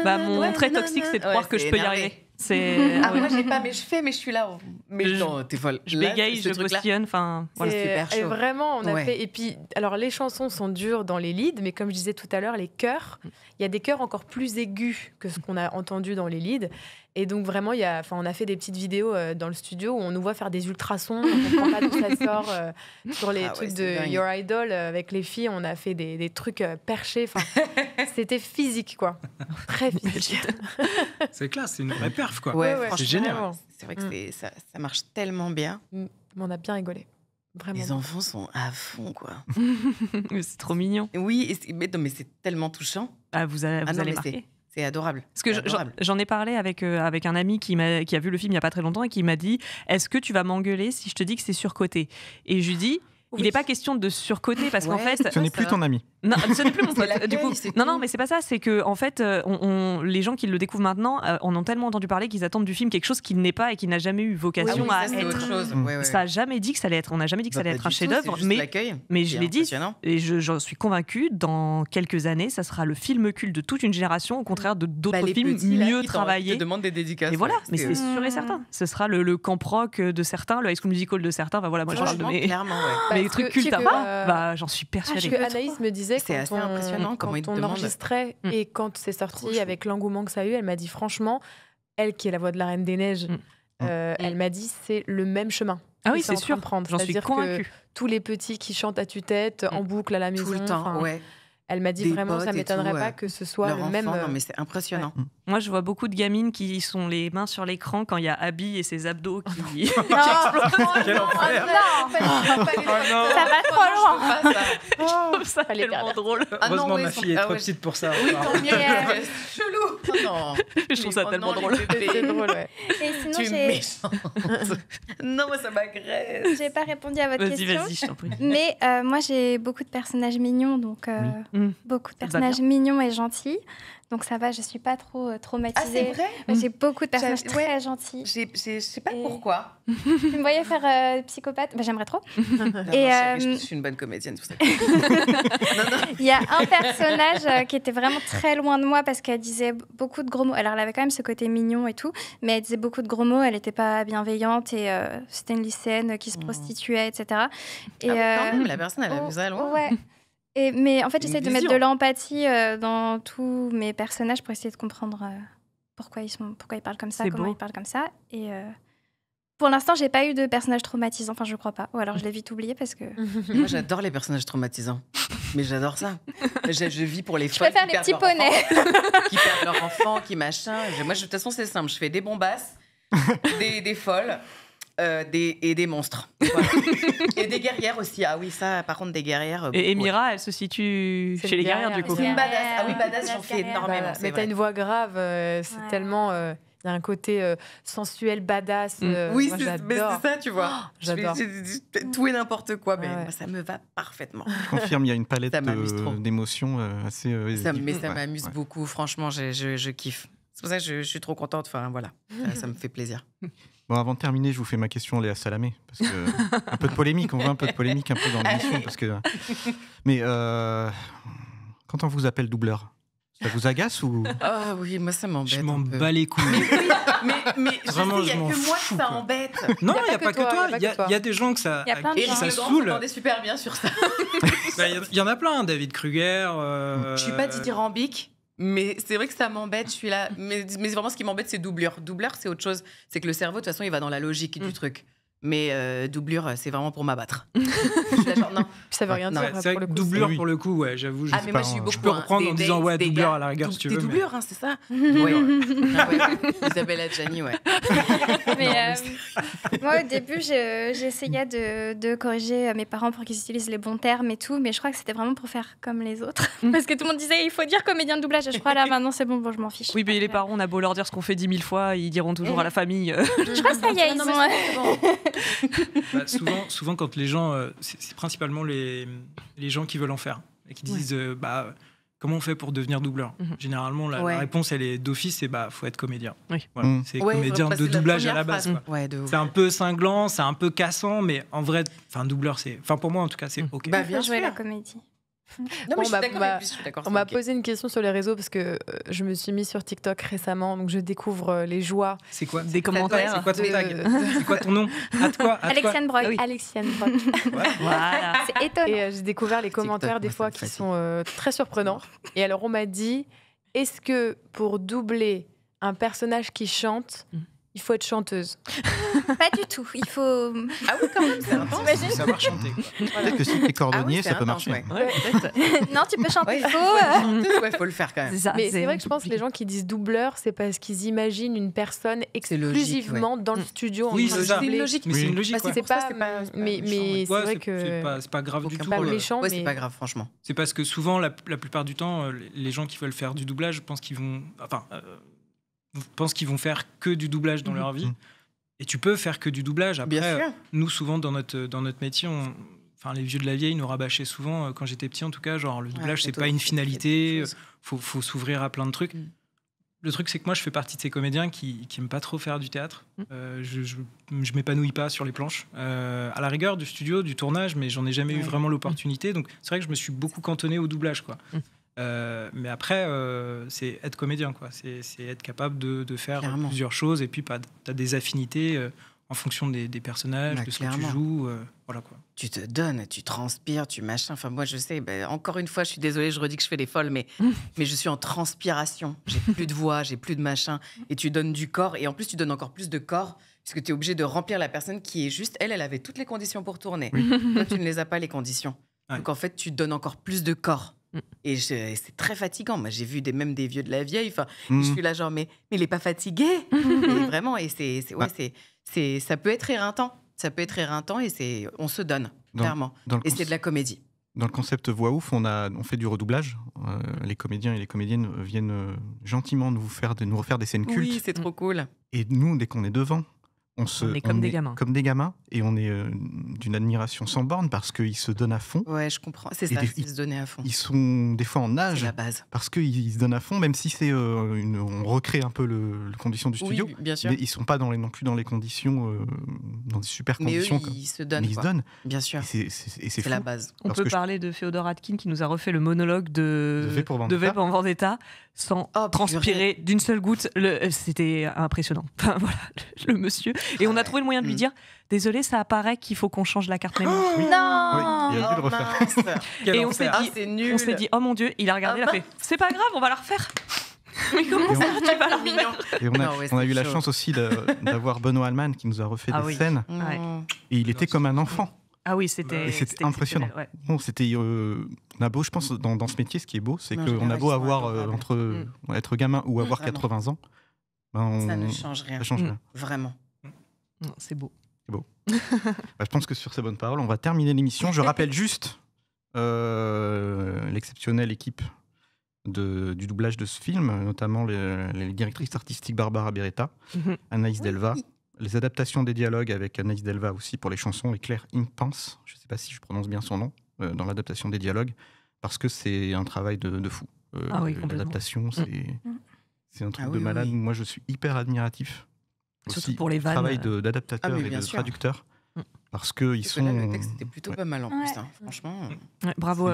Bah, mon trait toxique, c'est de croire que je peux y arriver. Moi, j'ai pas, mais je suis là. Mais non, t'es folle. Je bégaye, je postillonne. Enfin, voilà, c'est super chaud. Et vraiment, on a Ouais. fait. Et puis, alors, les chansons sont dures dans les leads, mais comme je disais tout à l'heure, les chœurs, il y a des chœurs encore plus aigus que ce qu'on a entendu dans les leads. Et donc, vraiment, on a fait des petites vidéos dans le studio où on nous voit faire des ultrasons. On comprend pas d'où ça sort. Sur les trucs de dingue. Your Idol, avec les filles, on a fait des trucs perchés. Enfin, c'était physique, quoi. Très physique. C'est classe, c'est une vraie perf, quoi. Ouais, ouais, franchement, c'est génial. C'est vrai que ça marche tellement bien. On a bien rigolé. Vraiment. Les enfants sont à fond, quoi. c'est trop mignon. Oui, mais c'est tellement touchant. Ah, vous allez mais marquer. C'est adorable. Parce que j'en ai parlé avec un ami qui a vu le film il n'y a pas très longtemps et qui m'a dit « Est-ce que tu vas m'engueuler si je te dis que c'est surcoté ?» Et je lui dis « Il n'est pas question de surcoté parce qu'en fait… » Ce n'est plus ton ami. Non, ce n'est plus mon pote. l'accueil, Du coup, c'est non, tout. mais c'est pas ça. C'est que en fait, les gens qui le découvrent maintenant en ont tellement entendu parler qu'ils attendent du film quelque chose qui n'est pas et qui n'a jamais eu vocation à c'est être. autre chose. Ça a jamais dit que ça allait être. On n'a jamais dit que ça allait être un chef-d'œuvre, mais je l'ai dit et j'en suis convaincue. Dans quelques années, ça sera le film culte de toute une génération, au contraire de d'autres films mieux travaillés. Ils te demandent des dédicaces. Et voilà, mais c'est sûr et certain. Ce sera le camp rock de certains, le High School Musical de certains. Enfin voilà, moi je parle de mes trucs cultes à part. Bah, j'en suis persuadée. Parce que Anaïs me disait c'est assez impressionnant comment ils te on demandent. enregistrait et quand c'est sorti avec l'engouement que ça a eu, elle m'a dit franchement, elle qui est la voix de la Reine des Neiges, elle m'a dit c'est le même chemin. Ah oui, c'est sûr. J'en suis convaincue. Tous les petits qui chantent à tue-tête en boucle à la maison. Tout le temps, ouais. Elle m'a dit Des vraiment, ça potes et m'étonnerait tout, pas que ce soit le même. Non, mais c'est impressionnant. Ouais. Moi, je vois beaucoup de gamines qui sont les mains sur l'écran quand il y a Abby et ses abdos qui. Quel enfer. Ça va trop loin. Je trouve ça Fallait tellement perdre. drôle. Heureusement, ma fille est trop petite pour ça. Oui, tant mieux. Mais, Chelou. Non. Je trouve ça tellement drôle. C'est drôle, ouais. Et sinon, Tu es j'ai méchante. Non, moi, ça m'agresse. j'ai pas répondu à votre Vas-y, question. vas-y, je t'en prie. Mais moi, j'ai beaucoup de personnages mignons, donc beaucoup de va personnages mignons et gentils. Donc ça va, je suis pas trop traumatisée. Ah, c'est vrai. Ouais, j'ai beaucoup de personnages Ouais. très gentils. Je sais pas Et- pourquoi. Tu me voyais faire psychopathe, bah, j'aimerais trop. Non, Et, je suis une bonne comédienne, c'est pour ça. Il y a un personnage qui était vraiment très loin de moi parce qu'elle disait beaucoup de gros mots. Alors elle avait quand même ce côté mignon et tout, mais elle disait beaucoup de gros mots, elle n'était pas bienveillante et c'était une lycéenne qui se prostituait, etc. Et, Quand même, la personne, elle a vu ça loin. Ouais. Mais en fait, Une j'essaie de vision. mettre de l'empathie dans tous mes personnages pour essayer de comprendre pourquoi ils parlent comme ça, C'est comment beau. ils parlent comme ça. Et pour l'instant, j'ai pas eu de personnage traumatisant. Enfin, je crois pas. Ou alors, je l'ai vite oublié parce que. Moi, j'adore les personnages traumatisants. Mais j'adore ça. Je vis pour les Je folles préfère qui les petits perdent leur poneys. enfant, qui perdent leur enfant, qui machin. Moi, de toute façon, c'est simple. Je fais des bombasses, des folles. Et des monstres. Voilà. Et des guerrières aussi. Ah oui, ça, par contre, des guerrières. Et Emira, elle se situe C'est chez les une guerrières, du guerrière, coup. C'est une badass. Ah oui, Ouais, badass, j'en badass fais guerrière. énormément. Voilà. c'est Mais t'as vrai. une voix grave, c'est Ouais. tellement Il y a un côté sensuel, badass. Oui, moi, mais j'adore. c'est ça, tu vois. J'adore. Tout et n'importe quoi, mais Ouais. moi, ça me va parfaitement. Je confirme, il y a une palette Ça m'amuse trop. d'émotions assez. Mais ça ouais, m'amuse ouais. beaucoup, franchement, je kiffe. C'est pour ça que je suis trop contente. Enfin, voilà, ça me fait plaisir. Bon, avant de terminer, je vous fais ma question Léa Salamé. Parce que, un peu de polémique, on veut un peu de polémique un peu dans l'émission. Parce que, mais quand on vous appelle doubleur, ça vous agace ou Ah oui, moi, ça m'embête. Je m'en un peu. bats les couilles. Mais Vraiment, il n'y a je m'en que moi fous, que ça quoi. embête. Non, Y a il n'y a pas que toi. y a Il y, pas que toi. y a des gens que ça, Il y a plein de Et gens. les ça grands saoule. s'entendaient super bien sur ça. Bah, il y en a plein, David Kruger. Je suis pas dithyrambique, mais c'est vrai que ça m'embête. Je suis là. Mais vraiment, ce qui m'embête, c'est doublure. Doubleur, c'est autre chose. C'est que le cerveau, de toute façon, il va dans la logique du truc. Mais doublure, c'est vraiment pour m'abattre. Je suis là, genre, non. Puis ça veut rien dire. Ouais, pour c'est vrai le que coup, doublure oui. pour le coup, ouais, j'avoue. Ah, sais mais pas, moi, j'ai eu beaucoup. je peux reprendre en disant ouais, doubleur à la rigueur si tu veux. Des mais- doublures, hein, c'est ça. Ouais. Ah ouais. Isabelle Adjani, ouais. Mais moi, au début, j'essayais de corriger mes parents pour qu'ils utilisent les bons termes et tout, mais je crois que c'était vraiment pour faire comme les autres. Parce que tout le monde disait, il faut dire comédien de doublage. Je crois là, maintenant, c'est bon, je m'en fiche. Oui, mais les parents, on a beau leur dire ce qu'on fait 10 000 fois, ils diront toujours à la famille. Je crois que ça y est, ils Non, ont... mais c'est bon. Bah, souvent, quand les gens, c'est principalement les gens qui veulent en faire et qui disent comment on fait pour devenir doubleur. Généralement, la Ouais. réponse elle est d'office, c'est faut être comédien. Oui. Voilà, Mm. c'est Ouais, comédien faut de passer la doublage à première la base. phrase. Quoi. Ouais, de ouf. C'est un peu cinglant, c'est un peu cassant, mais en vrai, doubleur, pour moi en tout cas, c'est ok. Bah, Bien bien jouer sûr. la comédie. Non, Bon, mais je suis bah, d'accord bah, avec lui, je suis d'accord. On c'est m'a ok. posé une question sur les réseaux parce que je me suis mis sur TikTok récemment, donc je découvre les joies C'est quoi Des commentaires. C'est quoi ton de- tag C'est quoi ton nom À toi Alexiane Brock. Oui. Alexiane Brock. Voilà. C'est étonnant. Et j'ai découvert les commentaires des moi, ça fois me qui fatigue. sont très surprenants. Et alors on m'a dit, est-ce que pour doubler un personnage qui chante, il faut être chanteuse? Pas du tout. Il faut... Ah oui, quand même, c'est intense. Il faut savoir chanter. peut-être que si t'es cordonnier, Ah oui, ça peut intense, marcher. ouais. Non, tu peux chanter. Ouais, Il faut... ouais, faut le faire quand même. C'est ça, Mais c'est vrai que je pense que compliqué. les gens qui disent doubleur, c'est parce qu'ils imaginent une personne C'est logique, exclusivement dans le studio. en Oui, train de c'est ça. C'est une doubler. logique. Mais c'est une logique. Parce que ouais. C'est pour ça, pas, c'est pas mais méchant, ouais. c'est Ouais, vrai que c'est pas grave du Aucun tout. pas problème. méchant, Ouais, mais c'est pas grave, franchement. C'est parce que souvent, la plupart du temps, les gens qui veulent faire du doublage, je pense qu'ils vont, pensent qu'ils vont faire que du doublage dans leur vie. Mhm. Et tu peux faire que du doublage. Après, Bien sûr. nous, souvent, dans notre métier, les vieux de la vieille nous rabâchaient souvent, quand j'étais petit en tout cas, genre le doublage, Ouais, c'est toi, pas une faut- finalité, faut- faut s'ouvrir à plein de trucs. Mm. Le truc, c'est que moi, je fais partie de ces comédiens qui aiment pas trop faire du théâtre. Je m'épanouis pas sur les planches. À la rigueur du studio, du tournage, mais j'en ai jamais eu Ouais. vraiment l'opportunité. Donc, c'est vrai que je me suis beaucoup cantonné au doublage, quoi. Mais après, c'est être comédien, quoi. C'est être capable de faire Clairement. plusieurs choses. Et puis, tu as des affinités en fonction des personnages, Bah, de ce que tu clairement. joues. Voilà, quoi. Tu te donnes, tu transpires, tu machin. Enfin, moi, je sais, encore une fois, je suis désolée, je redis que je fais des folles, mais je suis en transpiration. J'ai plus de voix, j'ai plus de machin. Et tu donnes du corps. Et en plus, tu donnes encore plus de corps, puisque tu es obligé de remplir la personne qui est juste. Elle avait toutes les conditions pour tourner. Toi, tu ne les as pas, les conditions. Ouais. Donc, en fait, tu donnes encore plus de corps. Et c'est très fatigant. Moi, j'ai vu même des vieux de la vieille. Enfin, Mhm. je suis là, genre, mais il est pas fatigué. Et vraiment, et ça peut être éreintant. Ça peut être éreintant et on se donne, Dans- clairement. Dans le, Et c'est de la comédie. dans le concept voix ouf, on fait du redoublage. Les comédiens et les comédiennes viennent gentiment nous refaire des scènes cultes. Oui, c'est trop cool. Et nous, dès qu'on est devant, on est comme des gamins. Comme des gamins. Et on est d'une admiration sans borne parce qu'ils se donnent à fond. Ouais, je comprends. C'est Et ça, des- c'est se donner à fond. Ils sont des fois en C'est âge la base. parce qu'ils se donnent à fond, même si c'est on recrée un peu les conditions du studio. Oui, bien sûr. Mais ils sont pas non plus dans les conditions, dans des super Mais eux, conditions. ils se mais donnent. ils se quoi. donnent. Bien sûr. Et c'est C'est fou. la base. On Parce peut que je- parler de Féodor Atkin qui nous a refait le monologue de De V pour Vendetta. V pour Vendetta sans Oh, transpirer d'une seule goutte. C'était impressionnant. Enfin, voilà, le monsieur. Et on a trouvé le moyen de lui dire désolé, ça apparaît qu'il faut qu'on change la carte mémoire. Non. Oui, il a dû le refaire. mince. Quel Et on s'est enfer. dit, C'est nul. on s'est dit, oh mon Dieu, il a regardé, il a fait, c'est pas grave, on va la refaire. Mais comment Et ça, tu vas la refaire? Et on a, Ah ouais, on a c'est eu la chaud. chance aussi d'avoir Benoît Alman qui nous a refait Ah des oui. scènes. Ouais. Et il était comme un enfant. Ah oui, c'était Et c'était impressionnant. exceptionnel, ouais. Bon, c'était, on a beau, je pense, dans ce métier, ce qui est beau, c'est Non, qu'on a ils beau sont avoir adorables. être gamin ou avoir Vraiment. 80 ans, ben, Ça ne change rien. ça change Mm. rien. Vraiment. Non, c'est beau. Bah, je pense que sur ces bonnes paroles, on va terminer l'émission. Je rappelle juste l'exceptionnelle équipe du doublage de ce film, notamment les directrices artistiques Barbara Beretta, Anaïs Delva, les adaptations des dialogues avec Anaïs Delva aussi pour les chansons, et Claire Impense, je ne sais pas si je prononce bien son nom, dans l'adaptation des dialogues, parce que c'est un travail de fou. L'adaptation, c'est un truc de malade. Moi, je suis hyper admiratif. Surtout Aussi, pour les vannes. Travail d'adaptateurs et de traducteurs. Parce qu'ils sont. Là, le texte était plutôt pas mal en plus, hein. Franchement. Bravo.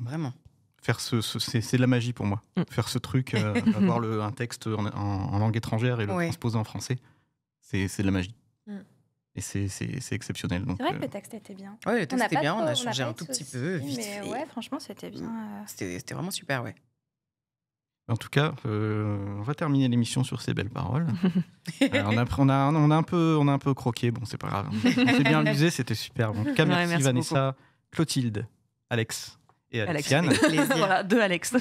Vraiment. Faire c'est de la magie pour moi. Faire ce truc, avoir un texte en langue étrangère et le transposer en français, c'est de la magie. Et c'est exceptionnel. C'est vrai que le texte était bien. Ouais, le texte était bien, on a changé un tout petit peu, vite fait. Mais ouais, franchement, c'était bien. C'était vraiment super, ouais. En tout cas, on va terminer l'émission sur ces belles paroles. On a un peu croqué, bon, c'est pas grave. On s'est bien amusé, c'était super. En tout cas, merci Vanessa, beaucoup. Clotilde, Alex et Alexiane. Voilà, 2 Alex.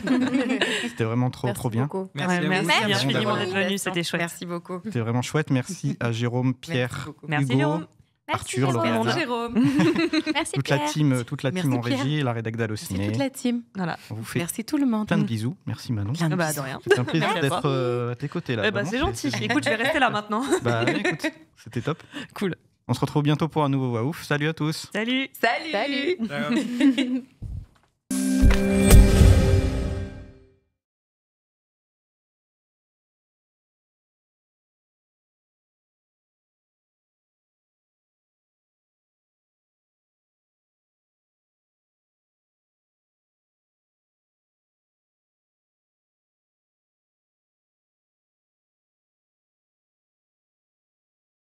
C'était vraiment trop bien. Merci infiniment d'être venu, c'était chouette. Merci beaucoup. C'était vraiment chouette. Merci à Jérôme, Pierre, merci Hugo, Jérôme. Arthur, Merci Jérôme. Merci toute la team en régie et la rédac d'Allociné. Toute la team. Voilà. On vous fait merci tout le monde. plein de bisous. Merci Manon. De rien. C'est un plaisir d'être à tes côtés là. C'est gentil. Écoute, je vais rester là maintenant. Écoute, c'était top. Cool. On se retrouve bientôt pour un nouveau Voix Ouf. Salut à tous. Salut. Salut. Ciao.